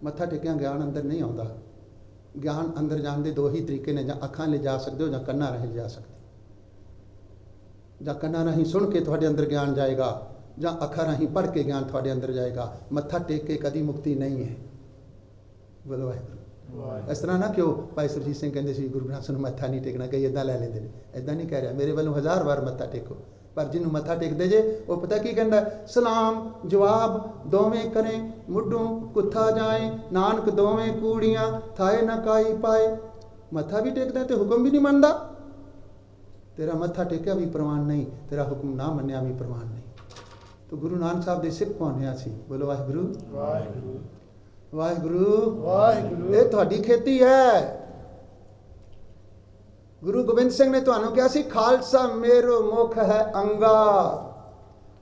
ਮੱਥਾ ਟੇਕਿਆ ਗਿਆਨ ਅੰਦਰ ਨਹੀਂ ਆਉਂਦਾ। ਗਿਆਨ ਅੰਦਰ ਜਾਣ ਦੇ ਦੋ ਹੀ ਤਰੀਕੇ ਨੇ, ਜਾਂ ਅੱਖਾਂ ਲੈ ਜਾ ਸਕਦੇ ਹੋ ਜਾਂ ਕੰਨਾਂ ਰਾਹੀਂ ਜਾ ਸਕਦੇ। ਜਾਂ ਕੰਨਾਂ ਰਾਹੀਂ ਸੁਣ ਕੇ ਤੁਹਾਡੇ ਅੰਦਰ ਗਿਆਨ ਜਾਏਗਾ, ਜਾਂ ਅੱਖਾਂ ਰਾਹੀਂ ਪੜ੍ਹ ਕੇ ਗਿਆਨ ਤੁਹਾਡੇ ਅੰਦਰ ਜਾਏਗਾ। ਮੱਥਾ ਟੇਕ ਕੇ ਕਦੀ ਮੁਕਤੀ ਨਹੀਂ ਹੈ। ਬੋਲੋ ਵਾਹਿਗੁਰੂ। ਇਸ ਤਰ੍ਹਾਂ ਨਾ ਕਿਉਂ ਭਾਈ ਸੁਰਜੀਤ ਸਿੰਘ ਕਹਿੰਦੇ ਸੀ ਗੁਰੂ ਗ੍ਰੰਥ ਸਾਹਿਬ ਨੂੰ ਮੱਥਾ ਨਹੀਂ ਟੇਕਣਾ, ਕਈ ਇੱਦਾਂ ਲੈ ਲੈਂਦੇ ਨੇ। ਇੱਦਾਂ ਨਹੀਂ ਕਹਿ ਰਿਹਾ, ਮੇਰੇ ਵੱਲੋਂ 1000 ਵਾਰ ਮੱਥਾ ਟੇਕੋ, ਪਰ ਜਿਹਨੂੰ ਮੱਥਾ ਟੇਕਦੇ ਜੇ ਉਹ ਪਤਾ ਕੀ ਕਹਿੰਦਾ, ਸਲਾਮ ਜਵਾਬ ਦੋਵੇਂ ਕਰੇ, ਮੁੱਢੋਂ ਕੁੱਥਾ ਜਾਏ, ਨਾਨਕ ਦੋਵੇਂ ਕੂੜੀਆਂ ਥਾਏ ਨਾ ਕਾਈ ਪਾਏ। ਮੱਥਾ ਵੀ ਟੇਕਦਾ ਤੇ ਹੁਕਮ ਵੀ ਨਹੀਂ ਮੰਨਦਾ। ਤੇਰਾ ਮੱਥਾ ਟੇਕਿਆ ਵੀ ਪ੍ਰਵਾਨ ਨਹੀਂ, ਤੇਰਾ ਹੁਕਮ ਨਾ ਮੰਨਿਆ ਵੀ ਪ੍ਰਵਾਨ ਨਹੀਂ। ਤੋ ਗੁਰੂ ਨਾਨਕ ਸਾਹਿਬ ਦੇ ਸਿੱਖ ਪਾਉਂਦੇ ਸੀ। ਬੋਲੋ ਵਾਹਿਗੁਰੂ ਵਾਹਿਗੁਰੂ ਵਾਹਿਗੁਰੂ ਵਾਹਿਗੁਰੂ। ਇਹ ਤੁਹਾਡੀ ਖੇਤੀ ਹੈ। ਗੁਰੂ ਗੋਬਿੰਦ ਸਿੰਘ ਨੇ ਤੁਹਾਨੂੰ ਕਿਹਾ ਸੀ, ਖਾਲਸਾ ਮੇਰੋ ਮੁਖ ਹੈ ਅੰਗਾ,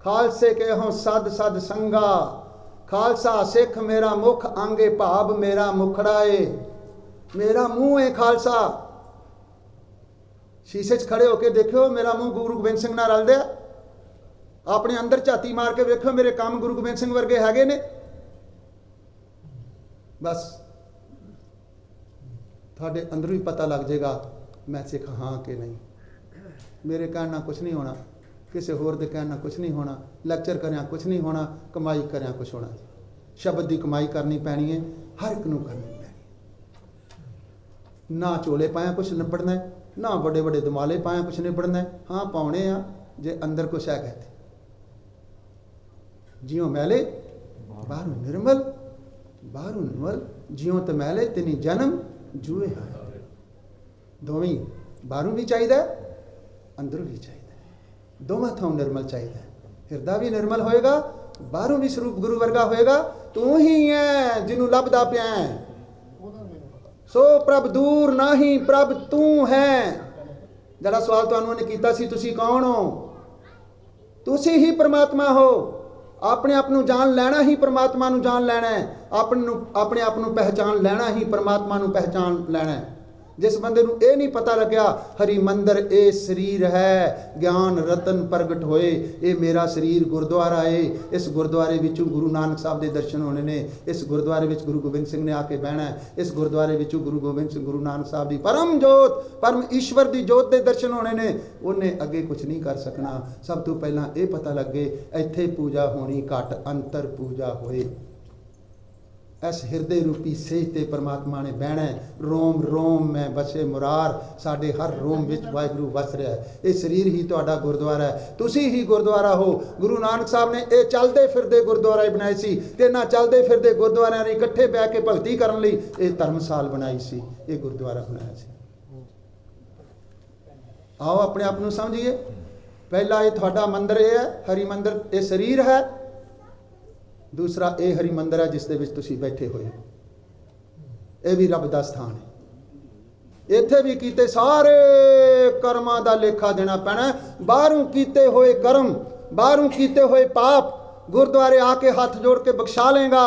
ਖਾਲਸੇ ਕੇ ਹੋ ਸਦ ਸਦ ਸੰਗਾ। ਖਾਲਸਾ ਸਿੱਖ ਮੇਰਾ ਮੁਖ ਅੰਗੇ, ਭਾਵ ਮੇਰਾ ਮੁਖੜਾ ਏ, ਮੇਰਾ ਮੂੰਹ ਏ ਖਾਲਸਾ। ਸ਼ੀਸ਼ੇ 'ਚ ਖੜੇ ਹੋ ਕੇ ਦੇਖਿਓ, ਮੇਰਾ ਮੂੰਹ ਗੁਰੂ ਗੋਬਿੰਦ ਸਿੰਘ ਨਾਲ ਰਲਦਾ। ਆਪਣੇ ਅੰਦਰ ਝਾਤੀ ਮਾਰ ਕੇ ਵੇਖੋ, ਮੇਰੇ ਕੰਮ ਗੁਰੂ ਗੋਬਿੰਦ ਸਿੰਘ ਵਰਗੇ ਹੈਗੇ ਨੇ? ਬਸ ਤੁਹਾਡੇ ਅੰਦਰ ਵੀ ਪਤਾ ਲੱਗ ਜਾਏਗਾ ਮੈਂ ਸਿੱਖ ਹਾਂ ਕਿ ਨਹੀਂ। ਮੇਰੇ ਕਹਿਣ ਨਾਲ ਕੁਝ ਨਹੀਂ ਹੋਣਾ, ਕਿਸੇ ਹੋਰ ਦੇ ਕਹਿਣ ਨਾਲ ਕੁਝ ਨਹੀਂ ਹੋਣਾ, ਲੈਕਚਰ ਕਰਿਆ ਕੁਝ ਨਹੀਂ ਹੋਣਾ, ਕਮਾਈ ਕਰਿਆ ਕੁਝ ਹੋਣਾ। ਸ਼ਬਦ ਦੀ ਕਮਾਈ ਕਰਨੀ ਪੈਣੀ ਹੈ, ਹਰ ਇੱਕ ਨੂੰ ਕਰਨੀ ਪੈਣੀ ਹੈ। ਨਾ ਚੋਲੇ ਪਾਇਆ ਕੁਝ ਨਿਬੜਨਾ, ਨਾ ਵੱਡੇ ਵੱਡੇ ਦਮਾਲੇ ਪਾਇਆ ਕੁਝ ਨਿਬੜਨਾ। ਹਾਂ ਪਾਉਣੇ ਆ ਜੇ ਅੰਦਰ ਕੁਛ ਹੈ ਕਹਤੇ। ਜਿਉ ਮੈਲੇ ਬਾਹਰੋਂ ਨਿਰਮਲ, ਬਾਹਰੋਂ ਨਿਰਮਲ ਜਿਉ ਤੇ ਮੈਲੇ ਤਿਨੀ ਜਨਮ ਜੂਏ ਹੈ। ਦੋਵੇਂ ਬਾਹਰੋਂ ਵੀ ਚਾਹੀਦਾ, ਅੰਦਰੋਂ ਵੀ ਚਾਹੀਦਾ, ਦੋਵਾਂ ਥਾਂ ਨਿਰਮਲ ਚਾਹੀਦਾ। ਹਿਰਦਾ ਵੀ ਨਿਰਮਲ ਹੋਏਗਾ, ਬਾਹਰੋਂ ਵੀ ਸਰੂਪ ਗੁਰੂ ਵਰਗਾ ਹੋਏਗਾ। ਤੂੰ ਹੀ ਹੈ ਜਿਹਨੂੰ ਲੱਭਦਾ ਪਿਆ ਹੈ, ਸੋ ਪ੍ਰਭ ਦੂਰ ਨਹੀਂ, ਪ੍ਰਭ ਤੂੰ ਹੈ। ਜਿਹੜਾ ਸਵਾਲ ਤੁਹਾਨੂੰ ਉਹਨੇ ਕੀਤਾ ਸੀ, ਤੁਸੀਂ ਕੌਣ ਹੋ? ਤੁਸੀਂ ਹੀ ਪਰਮਾਤਮਾ ਹੋ। ਆਪਣੇ ਆਪ ਨੂੰ ਜਾਣ ਲੈਣਾ ਹੀ ਪਰਮਾਤਮਾ ਨੂੰ ਜਾਣ ਲੈਣਾ ਹੈ। ਆਪਣੇ ਆਪ ਨੂੰ ਪਹਿਚਾਨ ਲੈਣਾ ਹੀ ਪਰਮਾਤਮਾ ਨੂੰ ਪਹਿਚਾਨ ਲੈਣਾ ਹੈ। जिस बंदे नूं ये नहीं पता लग्या हरि मंदिर ये शरीर है, ज्ञान रतन प्रगट होए, ये मेरा शरीर गुरुद्वारा है, इस गुरुद्वारे विचों गुरु नानक साहब के दर्शन होने ने, इस गुरुद्वारे विच गुरु गोबिंद सिंह ने आके बहना है, इस गुरुद्वारे विचों गुरु गोबिंद सिंह गुरु नानक साहब की परम जोत परम ईश्वर की जोत के दर्शन होने ने, उन्हें अगे कुछ नहीं कर सकना। सब तो पहला ये पता लगे इत्थे पूजा होनी घट अंतर पूजा होए। इस हिरदे रूपी सेज ते परमात्मा ने बहना है। रोम रोम में बसे मुरार, साडे हर रोम विच वाहिगुरू वस रहा है। ये शरीर ही तुहाडा गुरुद्वारा है, तुसी ही गुरुद्वारा हो। गुरु नानक साहब ने ये चलते फिरदे गुरुद्वारा बनाए सी, ते ना चलते फिरदे गुरुद्वारियां ने इकट्ठे बह के भगती करन लई ये धर्मशाल बनाई सी, ये गुरुद्वारा बनाया सी। आओ अपने आप नूं समझिए। पहला ये तुहाडा मंदिर है, हरि मंदिर ये शरीर है। दूसरा ये हरि मंदिर है जिस दे विच तुसीं बैठे हुए हो, ये भी रब दा स्थान है। इत्थे भी कीते सारे कर्मां दा लेखा देना पैना। बाहरों कीते हुए कर्म, बाहरों कीते हुए पाप गुरुद्वारे आके हाथ जोड़ के बख्शा लेगा,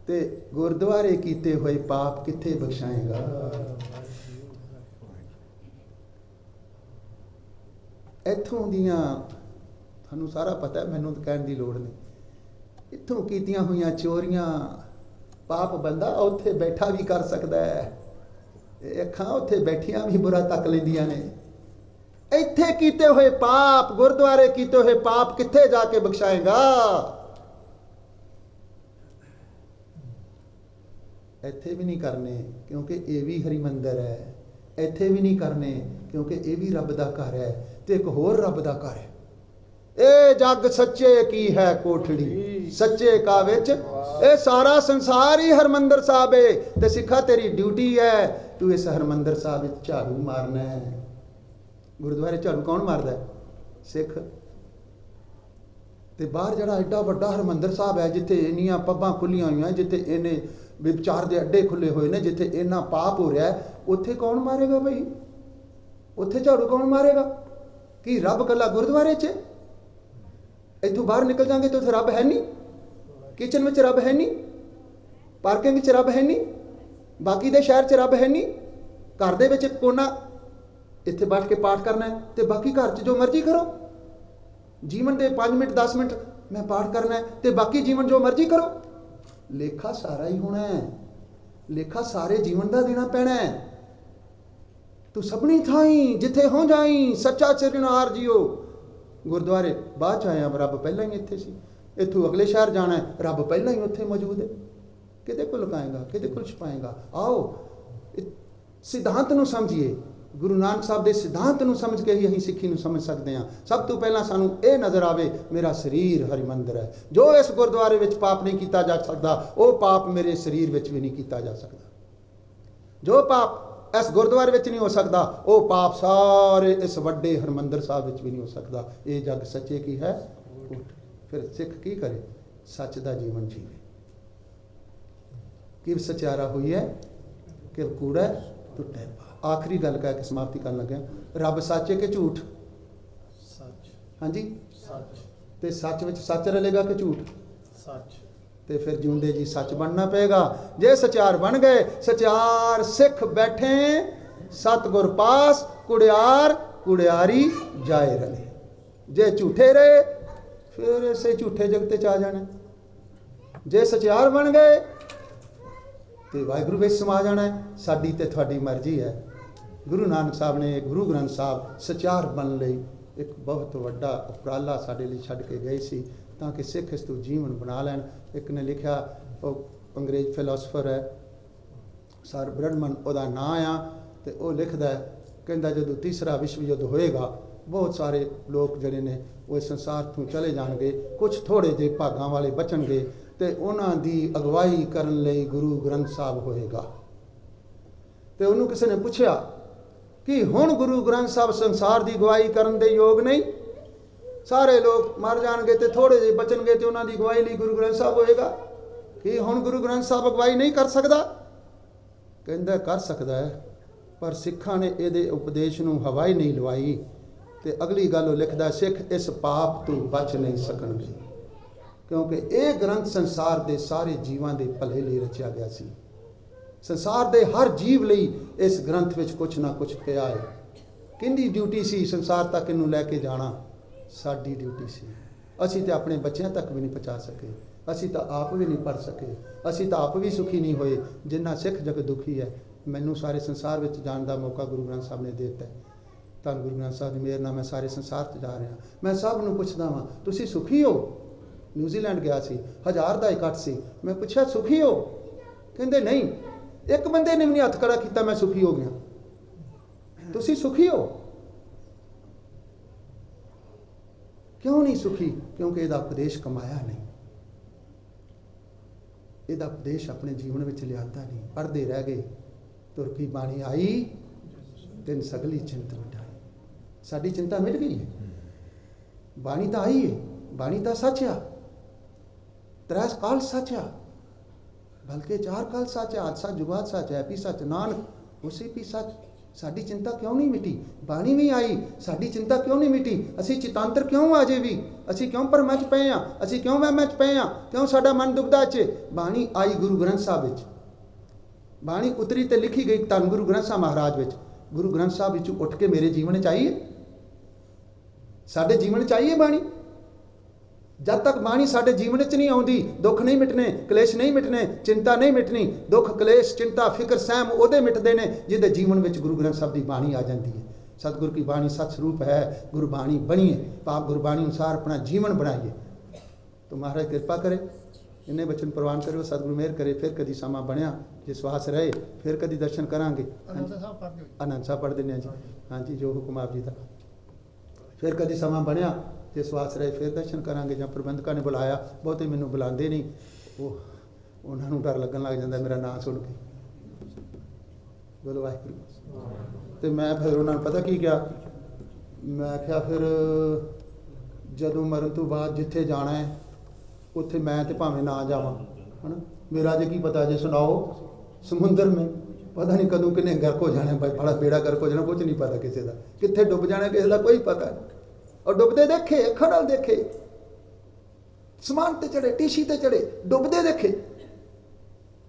ते गुरुद्वारे कीते हुए पाप कित्थे बख्शाएगा? इत्थों दियां थानू सारा पता है, मैनू तो कहण दी लोड़ नहीं। इत्थों कीतियां हुई चोरियां पाप बंदा उत्थे बैठा भी कर सकता है, अखां उत्थे बैठियां भी बुरा तक लैंदियां ने। इत्थे कीते हुए पाप, गुरुद्वारे कीते हुए पाप कित्थे जाके बख्शाएगा? इत्थे भी नहीं करने क्योंकि ये भी हरि मंदिर है, इत्थे भी नहीं करने क्योंकि ये भी रब दा घर है, ते एक होर रब दा घर है। ए जग सच्चे की है कोठड़ी, सच्चे का विच ए सारा संसार ही हरमंदर साहब है। ते सिखा तेरी ड्यूटी है, तू इस हरमंदर साहब विच झाड़ू मारना है। गुरुद्वारे झाड़ू कौन मारदा है? सिख। ते बाहर जड़ा एडा वड्डा हरमंदर साहब है, जिथे इन्नियां पब्बां खुलियां हुई, जिथे इन्ने विचार दे अड्डे खुले हुए ने, जिथे इन्ना पाप हो रहा है, उत्थे कौन मारेगा भाई? उत्थे झाड़ू कौन मारेगा? कि रब कला गुरुद्वारे च? इतों बाहर निकल जाएंगे तो रब है नहीं, किचन में रब है नहीं, पार्किंग च रब है नहीं, बाकी दे शहर च रब है नहीं, घर दे विच कोना इत्थे बैठ के पाठ करना है, तो बाकी घर च जो मर्जी करो। जीवन दे 5 मिनट 10 मिनट मैं पाठ करना है, तो बाकी जीवन जो मर्जी करो। लेखा सारा ही होना है, लेखा सारे जीवन का देना पैना है। तू सबनी थाई जिथे हो जाई सच्चा चिरनार जियो। गुरुद्वारे बाद च आया, रब पहला ही इत्थे सी। इत्थों अगले शहर जाना है, रब पहला ही उत्थे मौजूद है। किदे को लुकाएगा, किदे को छुपाएगा? आओ सिद्धांत नूं समझिए। गुरु नानक साहब के सिद्धांत नूं समझ के ही असीं सिੱਖੀ नूं समझ सकते हैं। सब तो पहला सानू ये नज़र आवे, मेरा शरीर हरि मंदिर है। जो इस गुरुद्वारे विच पाप नहीं किया जा सकता, वो पाप मेरे शरीर विच भी नहीं किया जा सकता। जो पाप इस गुरुद्वारे विच नहीं हो सकता, वो पाप सारे इस वड्डे हरमंदर साहब विच भी नहीं हो सकता। ये जग सच्चे की है। फिर सिख की करे? सच का जीवन जीवे। कि सचारा हुई है कि कूड़ा टुटे। आखिरी गल कह के समाप्ति कर लगे, रब सच है कि झूठ? सच। हाँ जी, सच। ते सच विच सच रलेगा कि झूठ? सच। ते फिर जिंदे जी सच बनना पेगा। जे सचार बन गए, सचार सिख बैठे सतगुर पास, कुड़ियार कुड़ियारी जाए रले। जे झूठे रहे फिर इसे झूठे जगते च आ जाना। जे सचार बन गए तो वाहिगुरू विच समा जाना है। साडी ते तुहाडी मर्जी है। गुरु नानक साहब ने गुरु ग्रंथ साहब सचार बन लई एक बहुत वड्डा उपराला साडे लई छड्ड के गए सी, ताकि सिख इस तू जीवन बना लैन। एक ने लिखा, वो अंग्रेज फिलोसफर है सर ब्रडमन उहदा नाम आ, तो वह लिखदा है, कहंदा जदों तीसरा विश्व युद्ध होएगा, बहुत सारे लोग जिहड़े ने वो इस संसार तो चले जाणगे, कुछ थोड़े जे भागां वाले बचणगे, तो उन्हां दी अगवाई करन लई गुरु ग्रंथ साहब होएगा। तो उन्होंने किसी ने पूछा कि हुण गुरु ग्रंथ साहब संसार की अगवाई करन दे योग नहीं? सारे लोग मर जाएंगे तो थोड़े जे बचणगे, तो उन्हां दी अगवाई लई गुरु ग्रंथ साहब होएगा। कि हुण गुरु ग्रंथ साहब अगवाई नहीं कर सकता? कहंदा कर सकता है, पर सिखां ने इहदे उपदेश नूं हवा ही नहीं लवाई। तो अगली गल वो लिखदा, सिख इस पाप तो बच नहीं सकणगे, क्योंकि ये ग्रंथ संसार के सारे जीवां के भले लिए रचिया गया सी। ਸੰਸਾਰ ਦੇ ਹਰ ਜੀਵ ਲਈ ਇਸ ਗ੍ਰੰਥ ਵਿੱਚ ਕੁਛ ਨਾ ਕੁਛ ਪਿਆ ਹੈ। ਕਿਹਦੀ ਡਿਊਟੀ ਸੀ ਸੰਸਾਰ ਤੱਕ ਇਹਨੂੰ ਲੈ ਕੇ ਜਾਣਾ? ਸਾਡੀ ਡਿਊਟੀ ਸੀ। ਅਸੀਂ ਤਾਂ ਆਪਣੇ ਬੱਚਿਆਂ ਤੱਕ ਵੀ ਨਹੀਂ ਪਹੁੰਚਾ ਸਕੇ, ਅਸੀਂ ਤਾਂ ਆਪ ਵੀ ਨਹੀਂ ਪੜ੍ਹ ਸਕੇ, ਅਸੀਂ ਤਾਂ ਆਪ ਵੀ ਸੁਖੀ ਨਹੀਂ ਹੋਏ ਜਿੰਨਾ ਸਿੱਖ ਜਗਤ ਦੁਖੀ ਹੈ। ਮੈਨੂੰ ਸਾਰੇ ਸੰਸਾਰ ਵਿੱਚ ਜਾਣ ਦਾ ਮੌਕਾ ਗੁਰੂ ਗ੍ਰੰਥ ਸਾਹਿਬ ਨੇ ਦੇ ਦਿੱਤਾ ਹੈ। ਧੰਨ ਗੁਰੂ ਗ੍ਰੰਥ ਸਾਹਿਬ ਦੀ ਮਿਹਰ ਨਾਲ ਮੈਂ ਸਾਰੇ ਸੰਸਾਰ 'ਚ ਜਾ ਰਿਹਾ। ਮੈਂ ਸਭ ਨੂੰ ਪੁੱਛਦਾ ਵਾਂ, ਤੁਸੀਂ ਸੁਖੀ ਹੋ? ਨਿਊਜ਼ੀਲੈਂਡ ਗਿਆ ਸੀ, 1000 ਦਾ ਇਕੱਠ ਸੀ। ਮੈਂ ਪੁੱਛਿਆ ਸੁਖੀ ਹੋ? ਕਹਿੰਦੇ ਨਹੀਂ। ਇੱਕ ਬੰਦੇ ਨੇ ਵੀ ਨਹੀਂ ਹੱਥ ਖੜਾ ਕੀਤਾ ਮੈਂ ਸੁਖੀ ਹੋ ਗਿਆ। ਤੁਸੀਂ ਸੁਖੀ ਹੋ? ਕਿਉਂ ਨਹੀਂ ਸੁਖੀ? ਕਿਉਂਕਿ ਇਹਦਾ ਉਪਦੇਸ਼ ਕਮਾਇਆ ਨਹੀਂ, ਇਹਦਾ ਉਪਦੇਸ਼ ਆਪਣੇ ਜੀਵਨ ਵਿੱਚ ਲਿਆਤਾ ਨਹੀਂ। ਪੜ੍ਹਦੇ ਰਹਿ ਗਏ। ਤੁਰ ਕੀ ਬਾਣੀ ਆਈ ਤਿੰਨ ਸਗਲੀ ਚਿੰਤ ਮਿਟਾਈ। ਸਾਡੀ ਚਿੰਤਾ ਮਿਟ ਗਈ ਹੈ। ਬਾਣੀ ਤਾਂ ਆਈ ਹੈ, ਬਾਣੀ ਤਾਂ ਸੱਚ ਆ। 3 ਕਾਲ ਸੱਚ ਆ, ਬਲਕਿ 4 ਕਾਲ ਸੱਚ ਆ। ਹਾਦਸਾ ਜੁਗਾਦ ਸੱਚ ਹੈ, ਪੀ ਸੱਚ ਨਾਨਕ ਉਸੇ ਪੀ ਸੱਚ। ਸਾਡੀ ਚਿੰਤਾ ਕਿਉਂ ਨਹੀਂ ਮਿਟੀ? ਬਾਣੀ ਵੀ ਆਈ, ਸਾਡੀ ਚਿੰਤਾ ਕਿਉਂ ਨਹੀਂ ਮਿਟੀ? ਅਸੀਂ ਚਿਤਾਂਤਰ ਕਿਉਂ ਆ ਜੇ ਵੀ? ਅਸੀਂ ਕਿਉਂ ਭਰਮਾਂ 'ਚ ਪਏ ਆ? ਅਸੀਂ ਕਿਉਂ ਵਹਿਮਾਂ 'ਚ ਪਏ ਆ? ਕਿਉਂ ਸਾਡਾ ਮਨ ਦੁਬਦਾ 'ਚ? ਬਾਣੀ ਆਈ ਗੁਰੂ ਗ੍ਰੰਥ ਸਾਹਿਬ ਵਿੱਚ, ਬਾਣੀ ਉਤਰੀ ਤੇ ਲਿਖੀ ਗਈ ਧੰਨ ਗੁਰੂ ਗ੍ਰੰਥ ਸਾਹਿਬ ਮਹਾਰਾਜ ਵਿੱਚ। ਗੁਰੂ ਗ੍ਰੰਥ ਸਾਹਿਬ ਵਿੱਚੋਂ ਉੱਠ ਕੇ ਮੇਰੇ ਜੀਵਨ 'ਚ ਆਈ ਹੈ, ਸਾਡੇ ਜੀਵਨ 'ਚ ਆਈ ਹੈ ਬਾਣੀ। ਜਦ ਤੱਕ ਬਾਣੀ ਸਾਡੇ ਜੀਵਨ 'ਚ ਨਹੀਂ ਆਉਂਦੀ, ਦੁੱਖ ਨਹੀਂ ਮਿਟਣੇ, ਕਲੇਸ਼ ਨਹੀਂ ਮਿਟਣੇ, ਚਿੰਤਾ ਨਹੀਂ ਮਿਟਣੀ। ਦੁੱਖ, ਕਲੇਸ਼, ਚਿੰਤਾ, ਫਿਕਰ, ਸਹਿਮ ਉਹਦੇ ਮਿਟਦੇ ਨੇ ਜਿਹਦੇ ਜੀਵਨ ਵਿੱਚ ਗੁਰੂ ਗ੍ਰੰਥ ਸਾਹਿਬ ਦੀ ਬਾਣੀ ਆ ਜਾਂਦੀ ਹੈ। ਸਤਿਗੁਰ ਕੀ ਬਾਣੀ ਸਤ ਸਰੂਪ ਹੈ, ਗੁਰਬਾਣੀ ਬਣੀਏ, ਪਾਪ ਗੁਰਬਾਣੀ ਅਨੁਸਾਰ ਆਪਣਾ ਜੀਵਨ ਬਣਾਈਏ। तो महाराज कृपा करे, इन्हें बचन प्रवान करो, सतगुरु मेहर करे। फिर कदी समा बनया जे सवास रहे, फिर कदी दर्शन करांगे। आनंद साहब पढ़ देने जी, हाँ जी, जो हुक्म आप जी का। फिर कदी समा बनया जे सवास रहे, फिर दर्शन करांगे। जब प्रबंधकों ने बुलाया, बहुते मैनू बुलाते नहीं, वो उन्होंने डर लगन लग जाता मेरा नाम सुन के। बोलो वाहिगुरू। तो मैं फिर उन्होंने पता की क्या, मैं क्या फिर ਜਦੋਂ ਮਰਨ ਤੋਂ ਬਾਅਦ ਜਿੱਥੇ ਜਾਣਾ ਹੈ ਉੱਥੇ ਮੈਂ ਤੇ ਭਾਵੇਂ ਨਾ ਜਾਵਾਂ, ਹੈ ਨਾ, ਮੇਰਾ ਜੇ ਕੀ ਪਤਾ, ਜੇ ਸੁਣਾਓ ਸਮੁੰਦਰ में पता नहीं कदों किन्ने गर्क हो जाना, भाई बड़ा बेड़ा गर्क हो जाना, कुछ नहीं पता किसी का, कितने डुब जाना किसी का कोई पता नहीं। और डुबते देखे, खड़ल देखे, समान ते चढ़े, टीशी ते चढ़े, डुबते देखे।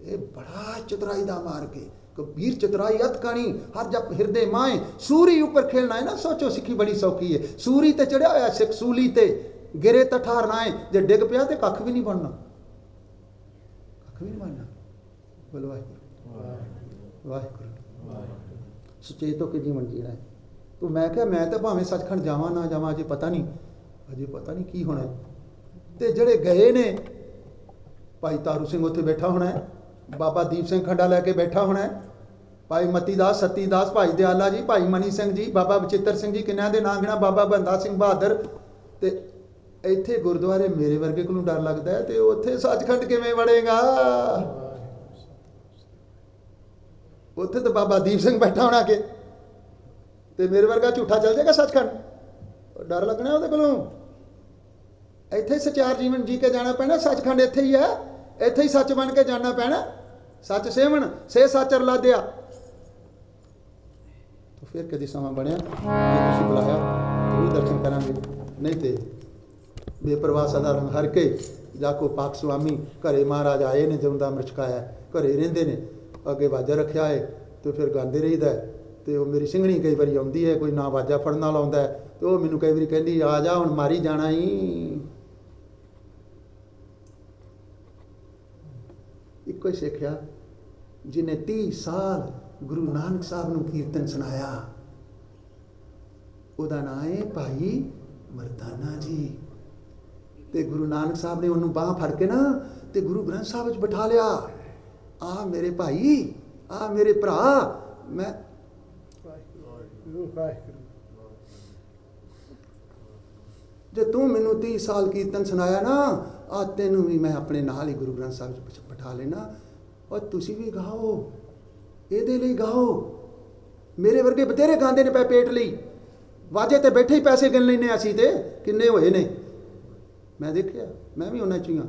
ये बड़ा चतुराई दा मार के कबीर चतुराई अतकानी हर जब हृदय माए। सूरी ऊपर खेलना है ना, सोचो सिक्खी बड़ी सौखी है। सूरी ते चढ़िया होया सिख सूली ते गिरे तो ठहरना है, जे डिग पिया तो कख भी नहीं बनना, कख भी नहीं बनना। बोलो वाहिगुरू वाहिगुरू। सुचेत होकर जीवन जीना है। तो मैं क्या, मैं तो भावें सचखंड जावा ना जावा, अजे पता नहीं, अजे पता नहीं की होना है। तो जड़े गए ने, भाई तारू सिंह उत्थे बैठा होना है, बाबा दीप सिंह खंडा लैके बैठा होना है, भाई मती दास, सती दास, भाई दयाला जी, भाई मनी सिंह जी, बाबा बचित्र सिंह जी, किन्ना दे नां गिना, बाबा बंदा सिंह बहादुर। ते इत्थे गुरुद्वारे मेरे वर्गे को डर लगता है, तो उत्थे सचखंड किवें वड़ेगा? उत्थे तो बाबा दीप सिंह बैठा होना के, ते मेरे वर्गा झूठा चल जाएगा सचखंड, डर लगना उहदे कोलों। इत्थे सचार जीवन जी के जाना पैना, सचखंड इत्थे ही है, इत्थे ही सच बन के जाना पैना। सच सेवन से सच रला दिया। तो फिर कभी समा बनया, जे तुसीं बुलाया जरूर दर्शन करांगे, नहीं तो बेपरवाह सदा रंग हर के जाको पाक स्वामी। घरे महाराज आए ने, जदों दा अमृत छकाया, घरे रहिंदे ने, अगे वाजा रखिया है, तो फिर गांदे रहीदा है। तो मेरी सिंघणी कई बारी आउंदी है, कोई ना वाजा फड़न वाला आउंदा है, तो वो मैनूं कई बारी कहंदी आ जा हुण मारी जाना ही। इको ही सिखिया जिन्हें 30 साल गुरु नानक साहब नूं कीर्तन सुनाया, उहदा नाम है भाई मर्दाना जी। ते गुरु नानक साहब ने उन्होंने बांह फड़ के ना ते गुरु ग्रंथ साहब विच बिठा लिया। आ मेरे भाई, आ मेरे भरा, मैं जे तू मैनू 30 साल कीर्तन सुनाया ना, आ तेनू भी मैं अपने नाल ही गुरु ग्रंथ साहब बिठा लेना। और तुसी भी गाओ, इहदे लई गाओ। मेरे वर्गे बतेरे गांदे ने पै पेट लई, वाजे ते बैठे ही पैसे गिन लैने असीं, ते किन्ने होए ने मैं देखिया, मैं भी उन्हां च ही हां।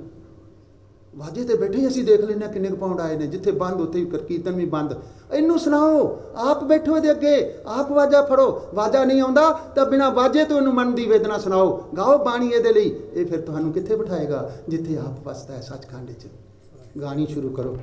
वाजे ते बैठे ही असीं देख लैने किन्ने पाउंड आए ने, जिथे बंद उत्थे कीर्तन भी बंद। इनू सुनाओ, आप बैठो दे अगे, आप वाजा फड़ो। वाजा नहीं आउंदा तां बिना वाजे तो इनू मन दी वेदना सुनाओ, गाओ बाणी इहदे लई। ये फिर तुहानू कित्थे बिठाएगा? जिथे आप वसदा है सचखंड च। गाणी शुरू करो।